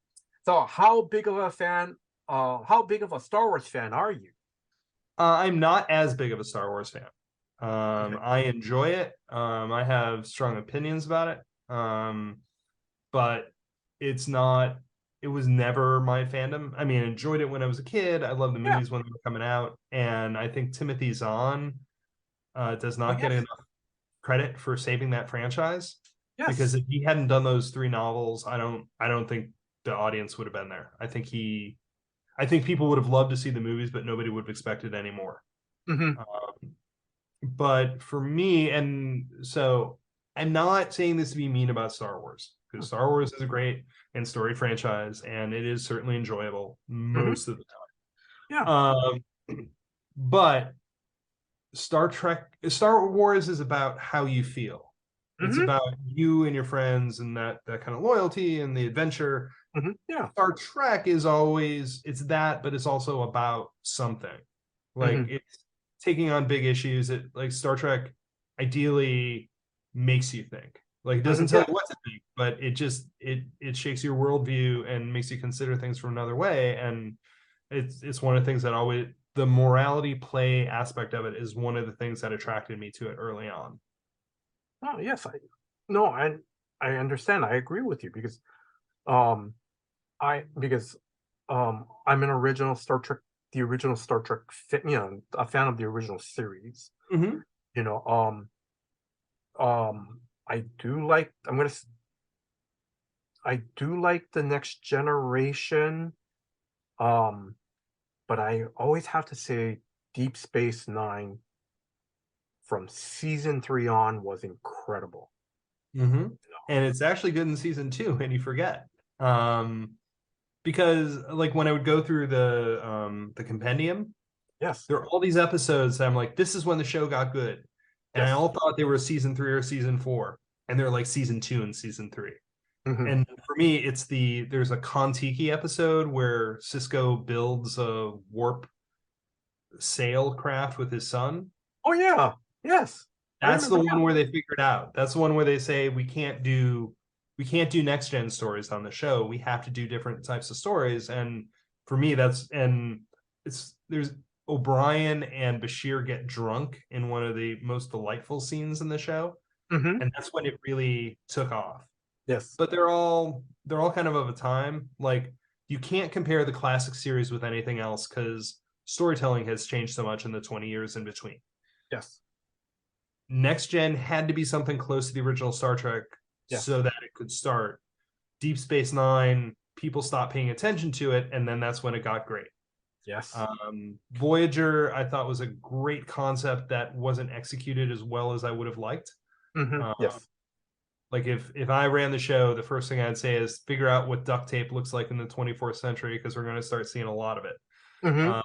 So, how big of a fan? How big of a Star Wars fan are you? I'm not as big of a Star Wars fan. I enjoy it. I have strong opinions about it. But it was never my fandom. I mean, I enjoyed it when I was a kid. I loved the movies when they were coming out. And I think Timothy Zahn does not get enough credit for saving that franchise. Yes. Because if he hadn't done those 3 novels, I don't think the audience would have been there. I think people would have loved to see the movies, but nobody would have expected any more. Mm-hmm. But for me, and so I'm not saying this to be mean about Star Wars, because Star Wars is a great and storied franchise, and it is certainly enjoyable most of the time. Yeah. But Star Wars is about how you feel. It's about you and your friends and that kind of loyalty and the adventure. Yeah. Star Trek is always, it's that, but it's also about something. Like it's taking on big issues. Like Star Trek ideally makes you think. Like it doesn't tell you what to think, but it shakes your worldview and makes you consider things from another way. And it's one of the things that the morality play aspect of it is one of the things that attracted me to it early on. Oh yes, I understand. I agree with you because um I'm an original Star Trek, the original Star Trek a fan of the original series. Mm-hmm. You know, I do like I do like the Next Generation. But I always have to say Deep Space Nine from season 3 on was incredible. Mm-hmm. And it's actually good in season 2, and you forget. Because like when I would go through the compendium, Yes. there are all these episodes that I'm like, this is when the show got good. And I Yes. all thought they were season 3 or season 4. And they're like season 2 and season 3. Mm-hmm. And for me, it's there's a Kon-Tiki episode where Cisco builds a warp sail craft with his son. Oh yeah. Yes. That's the one where they figured out. That's the one where they say we can't do next gen stories on the show. We have to do different types of stories. And for me, there's O'Brien and Bashir get drunk in one of the most delightful scenes in the show. Mm-hmm. And that's when it really took off. Yes. But they're all kind of a time. Like, you can't compare the classic series with anything else because storytelling has changed so much in the 20 years in between. Yes. Next Gen had to be something close to the original Star Trek so that it could start. Deep Space Nine, people stopped paying attention to it, and then that's when it got great. Yes. Voyager, I thought, was a great concept that wasn't executed as well as I would have liked. Mm-hmm. Yes. Like if I ran the show, the first thing I'd say is figure out what duct tape looks like in the 24th century, because we're going to start seeing a lot of it. Mm-hmm.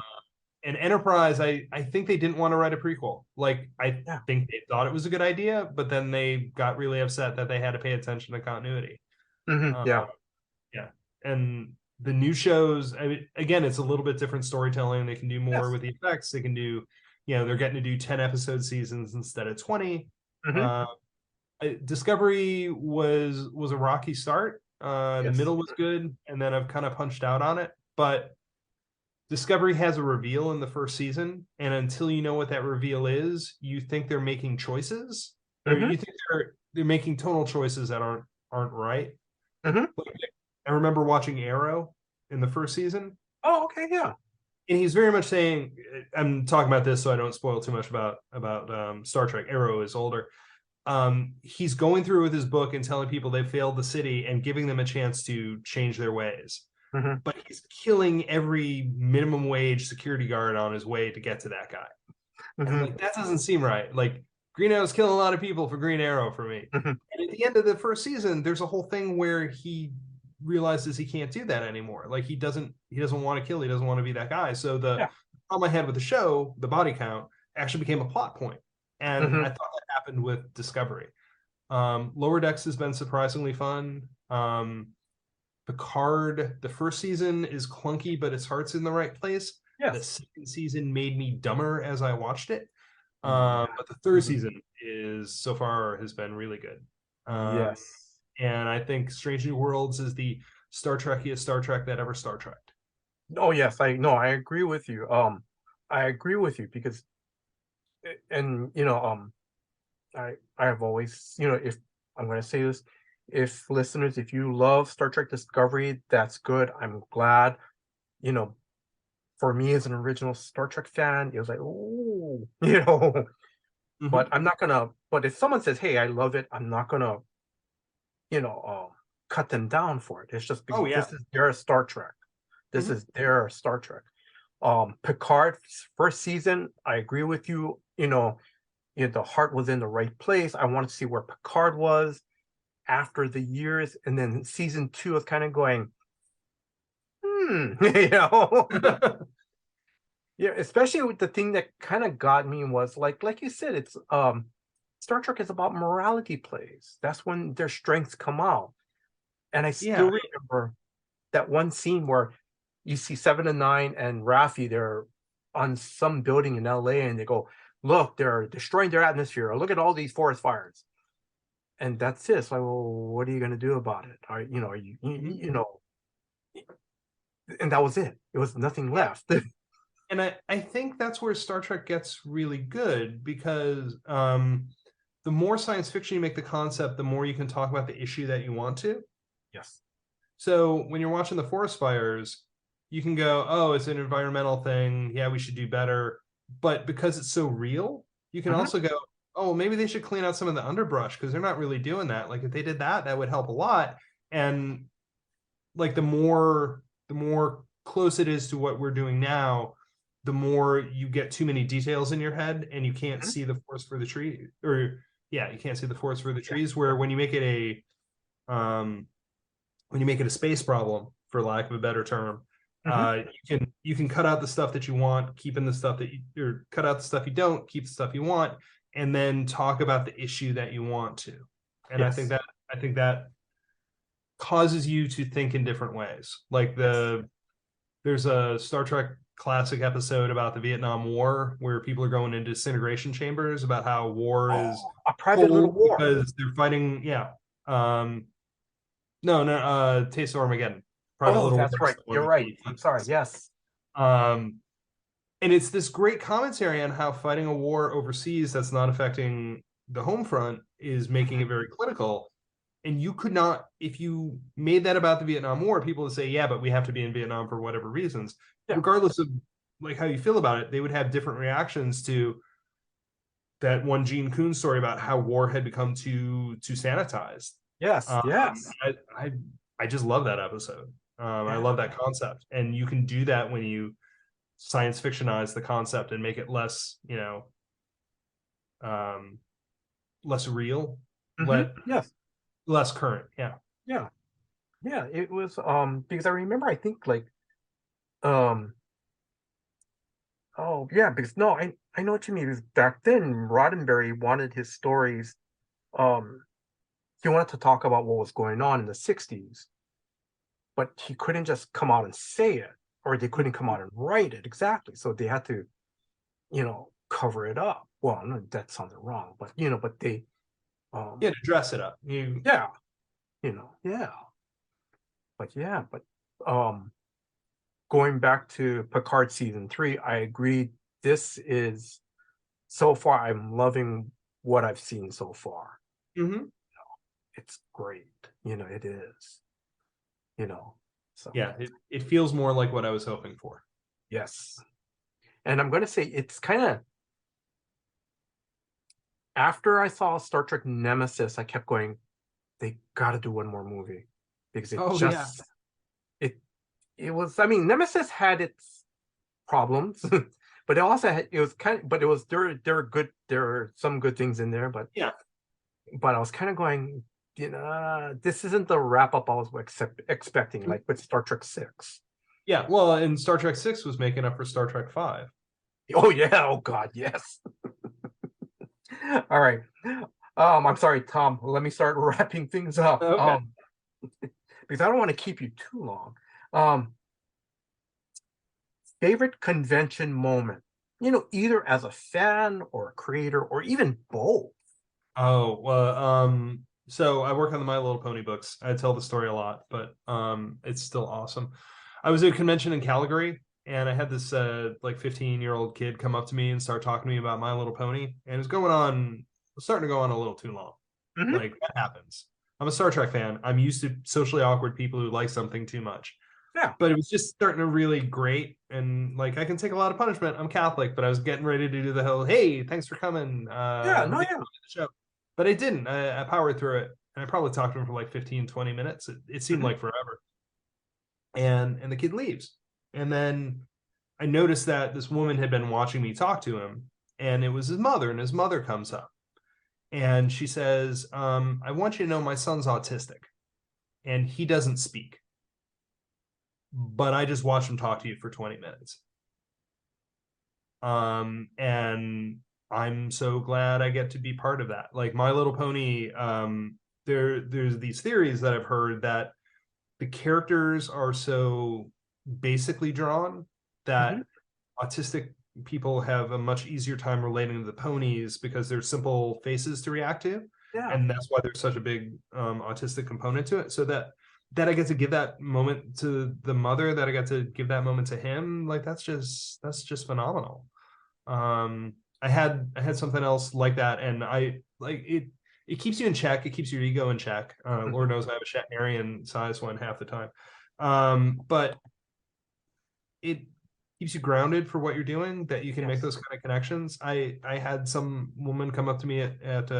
And Enterprise, I think they didn't want to write a prequel. Like, I think they thought it was a good idea, but then they got really upset that they had to pay attention to continuity. Mm-hmm. Yeah. And the new shows, I mean, again, it's a little bit different storytelling. They can do more with the effects. They can do, they're getting to do 10 episode seasons instead of 20. Mm-hmm. Discovery was a rocky start. The middle was good, and then I've kind of punched out on it. But Discovery has a reveal in the first season, and until you know what that reveal is, you think they're making choices, or you think they're making tonal choices that aren't right. Mm-hmm. I remember watching Arrow in the first season. Oh, okay, yeah. And he's very much saying, I'm talking about this so I don't spoil too much about Star Trek. Arrow is older. He's going through with his book and telling people they failed the city and giving them a chance to change their ways. Mm-hmm. But he's killing every minimum wage security guard on his way to get to that guy. Mm-hmm. And like, that doesn't seem right. Like, Green Arrow's killing a lot of people for Green Arrow for me. Mm-hmm. And at the end of the first season, there's a whole thing where he realizes he can't do that anymore. Like, he doesn't want to kill. He doesn't want to be that guy. So the problem I had with the show, the body count, actually became a plot point. And I thought that happened with Discovery. Lower Decks has been surprisingly fun. Picard, the first season is clunky, but its heart's in the right place. Yes. The second season made me dumber as I watched it. But the third season so far has been really good. Yes. And I think Strange New Worlds is the Star Trekiest Star Trek that ever Star Trekked. Oh yes, I agree with you. I agree with you because, and I have always, if I'm going to say this, if listeners, if you love Star Trek Discovery, that's good. I'm glad. For me as an original Star Trek fan, it was like, oh, but I'm not gonna. But if someone says, "Hey, I love it," I'm not gonna, cut them down for it. It's just because this is their Star Trek. This is their Star Trek. Picard first season, I agree with you. The heart was in the right place. I wanted to see where Picard was after the years, and then season 2 is kind of going, yeah. Especially with the thing that kind of got me was like you said, it's Star Trek is about morality plays. That's when their strengths come out. And I still remember that one scene where you see 7 and 9 and Raffi, they're on some building in LA, and they go, look, they're destroying their atmosphere. Look at all these forest fires. And that's it. So, well, what are you going to do about it? And that was it. It was nothing left. And I think that's where Star Trek gets really good, because the more science fiction you make the concept, the more you can talk about the issue that you want to. Yes. So when you're watching the forest fires, you can go, oh, it's an environmental thing. Yeah, we should do better. But because it's so real, you can also go, oh, maybe they should clean out some of the underbrush, because they're not really doing that. Like if they did that, that would help a lot. And like the more close it is to what we're doing now, the more you get too many details in your head and you can't see the forest for the tree, or you can't see the forest for the trees. Where when you make it a space problem, for lack of a better term, you can cut out the stuff that you want, keep in the stuff that or cut out the stuff you don't, keep the stuff you want, and then talk about the issue that you want to. And I think that causes you to think in different ways. Like there's a Star Trek classic episode about the Vietnam War where people are going into disintegration chambers, about how war is a private little war because they're fighting. Taste of Armageddon. That's right. You're right. I'm sorry. Yes. And it's this great commentary on how fighting a war overseas that's not affecting the home front is making it very clinical. And you could not, if you made that about the Vietnam War, people would say, yeah, but we have to be in Vietnam for whatever reasons. Yeah. Regardless of like how you feel about it, they would have different reactions to that one Gene Coon story about how war had become too sanitized. Yes. I just love that episode. I love that concept. And you can do that when you science fictionize the concept and make it less, less real. Less current. Yeah. It was because I remember, I think like because I know what you mean. Because back then Roddenberry wanted his stories, he wanted to talk about what was going on in the 60s, but he couldn't just come out and say it, or they couldn't come out and write it exactly. So they had to, cover it up. Well, no, that sounded wrong, but but they to dress it up. But going back to Picard season 3, I agree. This is, so far, I'm loving what I've seen so far. It's great. It is. So it feels more like what I was hoping for. Yes. And I'm going to say it's kind of, after I saw Star Trek Nemesis, I kept going, they got to do one more movie, because it was, I mean, Nemesis had its problems, but it also had, there are some good things in there, but I was kind of going, this isn't the wrap up I was expecting, like with Star Trek 6. Yeah, well, and Star Trek 6 was making up for Star Trek 5. Oh yeah, oh god, yes. All right. I'm sorry, Tom. Let me start wrapping things up. Okay. Because I don't want to keep you too long. Favorite convention moment? Either as a fan or a creator, or even both. Oh, well, so I work on the My Little Pony books. I tell the story a lot, but it's still awesome. I was at a convention in Calgary, and I had this like 15-year-old kid come up to me and start talking to me about My Little Pony, and it was starting to go on a little too long. Like, that happens. I'm a Star Trek fan. I'm used to socially awkward people who like something too much. Yeah. But it was just starting to really grate, and like, I can take a lot of punishment. I'm Catholic, but I was getting ready to do the whole, hey, thanks for coming. Show. But I didn't. I powered through it, and I probably talked to him for like 15, 20 minutes. It seemed like forever. And the kid leaves. And then I noticed that this woman had been watching me talk to him, and it was his mother, and his mother comes up. And she says, I want you to know my son's autistic, and he doesn't speak. But I just watched him talk to you for 20 minutes. And I'm so glad I get to be part of that. Like My Little Pony, there's these theories that I've heard that the characters are so basically drawn that autistic people have a much easier time relating to the ponies because they're simple faces to react to. Yeah. And that's why there's such a big autistic component to it. So that that I get to give that moment to the mother, that I got to give that moment to him, like that's just phenomenal. I had something else like that, and I like it. It keeps you in check. It keeps your ego in check. Lord knows I have a Shatnerian size one half the time, but it keeps you grounded for what you're doing. That you can make those kind of connections. I had some woman come up to me at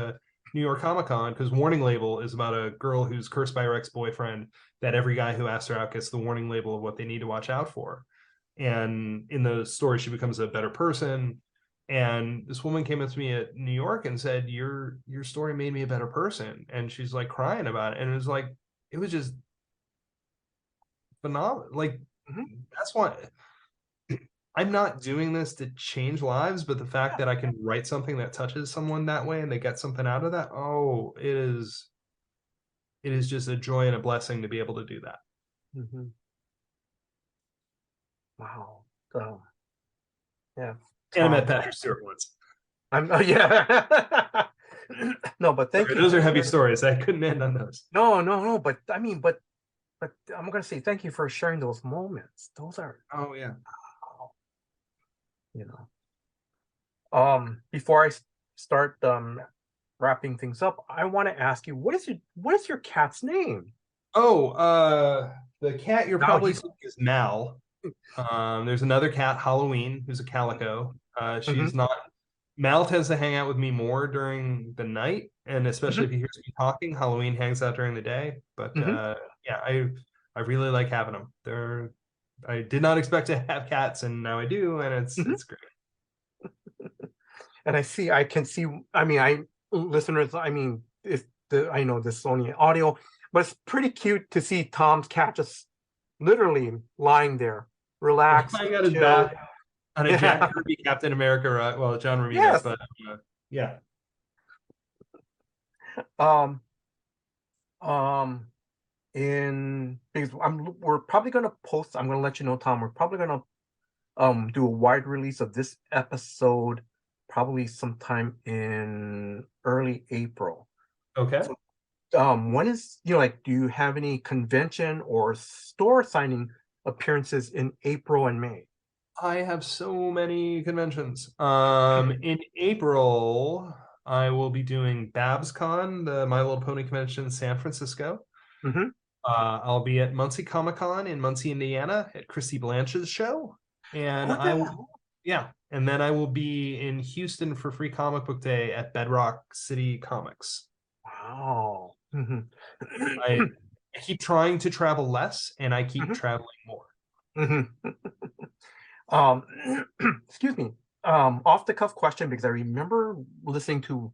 New York Comic Con, because Warning Label is about a girl who's cursed by her ex-boyfriend. That every guy who asks her out gets the warning label of what they need to watch out for. And in the story, she becomes a better person. And this woman came up to me at New York and said, your story made me a better person. And she's like crying about it. And it was just phenomenal. Like, that's why I'm not doing this to change lives, but the fact that I can write something that touches someone that way and they get something out of that, it is just a joy and a blessing to be able to do that. Wow. Yeah. And I met Patrick Stewart once. Yeah. No, but thank you. Those are heavy stories. I couldn't end on those. No. But I mean, but I'm gonna say thank you for sharing those moments. Those are. Oh yeah. You know. Before I start wrapping things up, I want to ask you, what is your cat's name? Oh, the cat you're probably seeing is Mal. There's another cat, Halloween, who's a calico. She's not. Mal tends to hang out with me more during the night, and especially if he hears me talking. Halloween hangs out during the day, but yeah, I really like having them. I did not expect to have cats, and now I do, and it's great. And I can see. I mean, listeners. I mean, I know this is only audio, but it's pretty cute to see Tom's cat just literally lying there, relaxed. I got his back on a Jack Kirby Captain America, right? Well, John Romita, but yeah. Because we're probably gonna post. I'm gonna let you know, Tom. We're probably gonna do a wide release of this episode, probably sometime in early April. Okay. So, when is do you have any convention or store signing appearances in April and May? I have so many conventions. In April, I will be doing BabsCon, the My Little Pony convention in San Francisco. I'll be at Muncie Comic Con in Muncie, Indiana, at Christy Blanch's show, and and then I will be in Houston for Free Comic Book Day at Bedrock City Comics. Wow. I keep trying to travel less, and I keep traveling more. Excuse me. Off the cuff question, because I remember listening to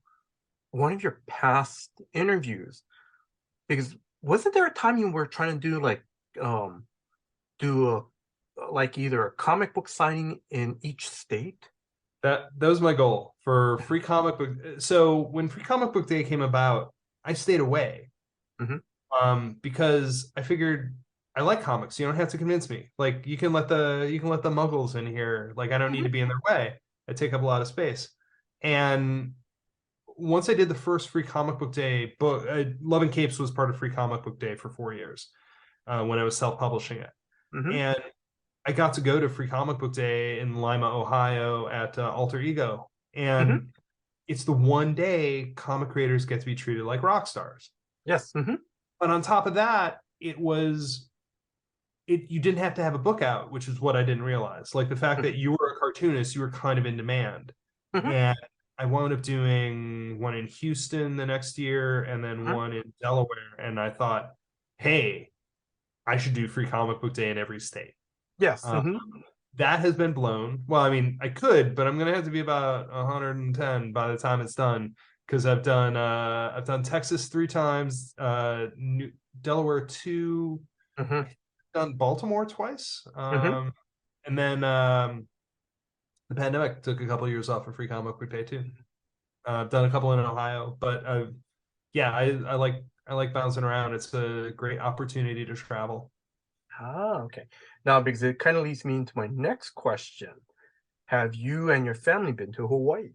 one of your past interviews. Because wasn't there a time you were trying to do either a comic book signing in each state? That was my goal for Free Comic Book. So when Free Comic Book Day came about, I stayed away because I figured I like comics. You don't have to convince me. Like you can let the muggles in here. Like I don't need to be in their way. I take up a lot of space. And once I did the first Free Comic Book Day book, Love and Capes was part of Free Comic Book Day for 4 years when I was self-publishing it. And I got to go to Free Comic Book Day in Lima, Ohio at Alter Ego. And it's the one day comic creators get to be treated like rock stars. Yes. But on top of that, you didn't have to have a book out, which is what I didn't realize. Like the fact that you were a cartoonist, you were kind of in demand. And I wound up doing one in Houston the next year and then one in Delaware. And I thought, hey, I should do Free Comic Book Day in every state. Yes. That has been blown. Well, I mean, I could, but I'm going to have to be about 110 by the time it's done. Because I've done Texas 3 times, Delaware 2, I've done Baltimore twice. And then the pandemic took a couple of years off for Free Comic Book Day too. I've done a couple in Ohio, but I like bouncing around. It's a great opportunity to travel. Okay. Now, because it kind of leads me into my next question. Have you and your family been to Hawaii?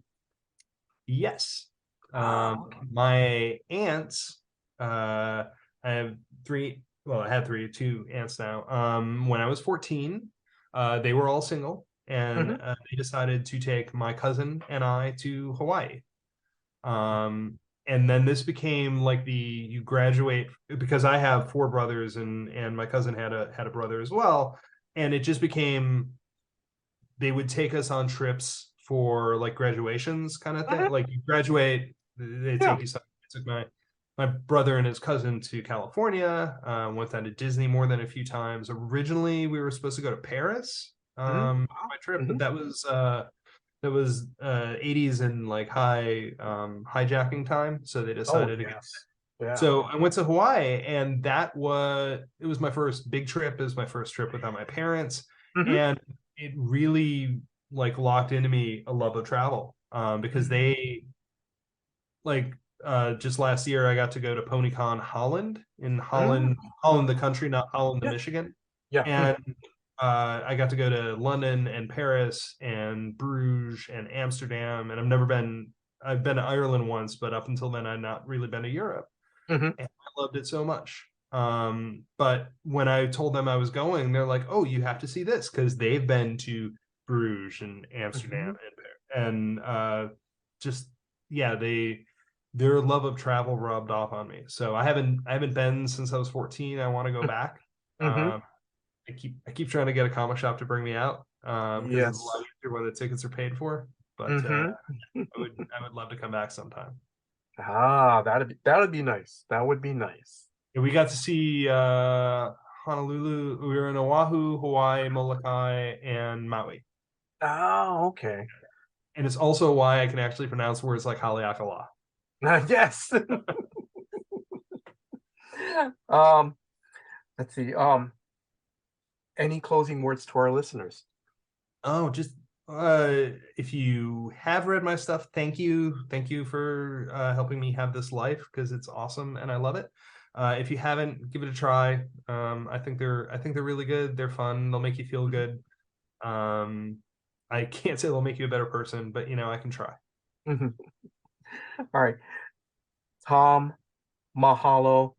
Yes. My aunts, I have 3 well, I had two aunts now. When I was 14, they were all single, and they decided to take my cousin and I to Hawaii. And then this became like you graduate, because I have four brothers, and my cousin had a brother as well, and it just became, they would take us on trips for like graduations kind of thing. Like you graduate, they take you somewhere. I took my brother and his cousin to California. Went down to Disney more than a few times. Originally, we were supposed to go to Paris my trip, but that was 80s and like high hijacking time, so they decided to go. So I went to Hawaii, and it was my first big trip. It was my first trip without my parents, and it really like locked into me a love of travel, because they like just last year I got to go to PonyCon Holland in Holland, the country, not Holland, the Michigan. And I got to go to London and Paris and Bruges and Amsterdam, and I've been to Ireland once, but up until then I'd not really been to Europe. And I loved it so much. But when I told them I was going, they're like, "Oh, you have to see this," because they've been to Bruges and Amsterdam and just their love of travel rubbed off on me. So I haven't been since I was 14. I want to go back. I keep trying to get a comic shop to bring me out, because it's a lot easier when the tickets are paid for. But I would love to come back sometime. That'd be nice. That would be nice. Yeah, we got to see Honolulu. We were in Oahu, Hawaii, Molokai, and Maui. Oh, okay. And it's also why I can actually pronounce words like Haleakala. Yes. Let's see. Any closing words to our listeners? Oh, just if you have read my stuff, thank you for helping me have this life, because it's awesome and I love it. If you haven't, give it a try. I think they're really good. They're fun. They'll make you feel good. I can't say they'll make you a better person, but I can try. All right, Thom, mahalo.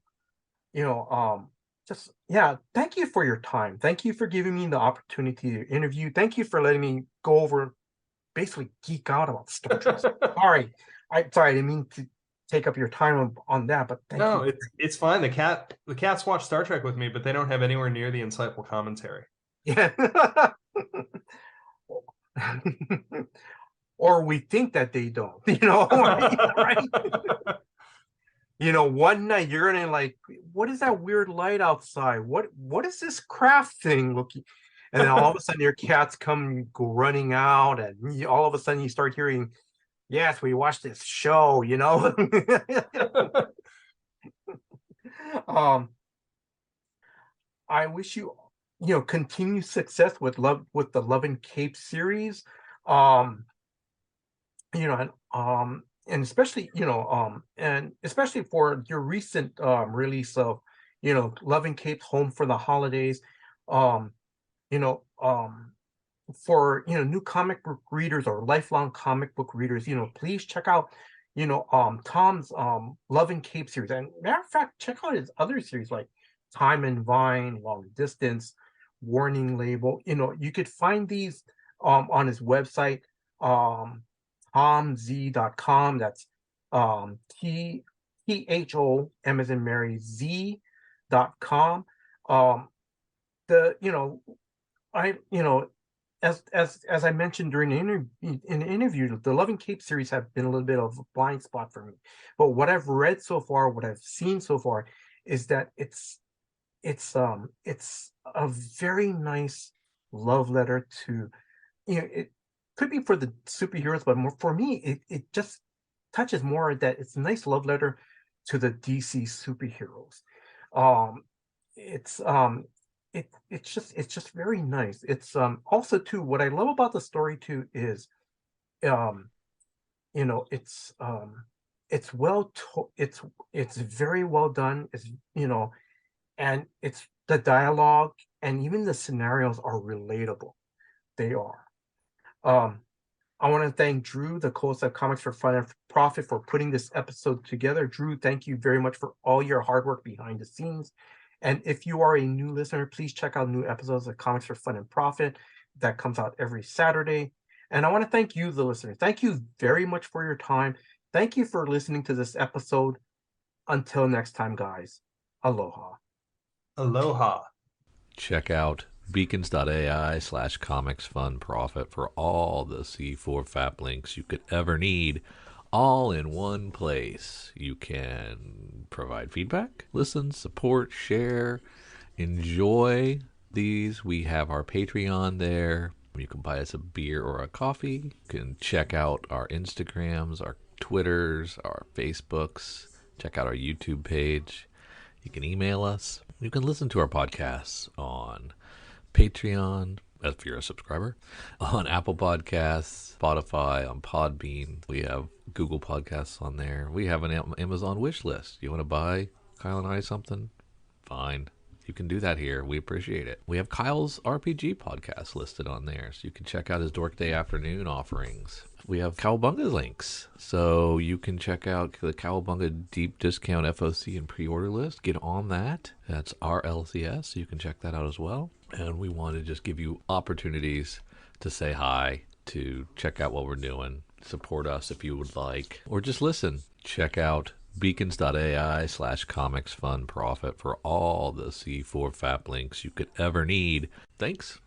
Thank you for your time. Thank you for giving me the opportunity to interview. Thank you for letting me go over, basically geek out about Star Trek. Sorry, I didn't mean to take up your time on that, but thank you. It's fine. The cats watch Star Trek with me, but they don't have anywhere near the insightful commentary. Yeah. Or we think that they don't, right? One night you're gonna like, what is that weird light outside? What is this craft thing looking? And then all of a sudden your cats come running out, and all of a sudden you start hearing, "Yes, we watched this show," I wish you, continued success with the Love and Cape series. And especially, and especially for your recent release of, Love and Cape Home for the Holidays. You know, for new comic book readers or lifelong comic book readers, please check out, Thom's Love and Cape series. And matter of fact, check out his other series like Time and Vine, Long Distance, Warning Label. You could find these on his website, thomz.com. That's THOM as in Mary Z.com. As I mentioned during the interview, the Love and Cape series have been a little bit of a blind spot for me. But what I've read so far, what I've seen so far, is that it's a very nice love letter to, it could be for the superheroes, but more for me, it just touches more that it's a nice love letter to the DC superheroes. It's just very nice. It's also too, what I love about the story too is it's it's very well done. It's and it's the dialogue and even the scenarios are relatable. They are. I want to thank Drew, the host of Comics for Fun and Profit, for putting this episode together. Drew, thank you very much for all your hard work behind the scenes. And if you are a new listener, please check out new episodes of Comics for Fun and Profit that comes out every Saturday. And I want to thank you, the listener. Thank you very much for your time. Thank you for listening to this episode. Until next time, guys. Aloha. Aloha. Check out beacons.ai/comicsfunprofit for all the C4FAP links you could ever need, all in one place. You can provide feedback, listen, support, share, enjoy these. We have our Patreon there. You can buy us a beer or a coffee. You can check out our Instagrams, our Twitters, our Facebooks. Check out our YouTube page. You can email us. You can listen to our podcasts on Patreon, if you're a subscriber, on Apple Podcasts, Spotify, on Podbean. We have Google Podcasts on there. We have an Amazon wish list. You want to buy Kyle and I something? Fine. You can do that here. We appreciate it. We have Kyle's RPG podcast listed on there, so you can check out his Dork Day Afternoon offerings. We have Cowabunga links, so you can check out the Cowabunga Deep Discount FOC and pre-order list. Get on that. That's RLCS, so you can check that out as well. And we want to just give you opportunities to say hi, to check out what we're doing, support us if you would like, or just listen. Check out beacons.ai/comicsfunprofit for all the C4FAP links you could ever need. Thanks.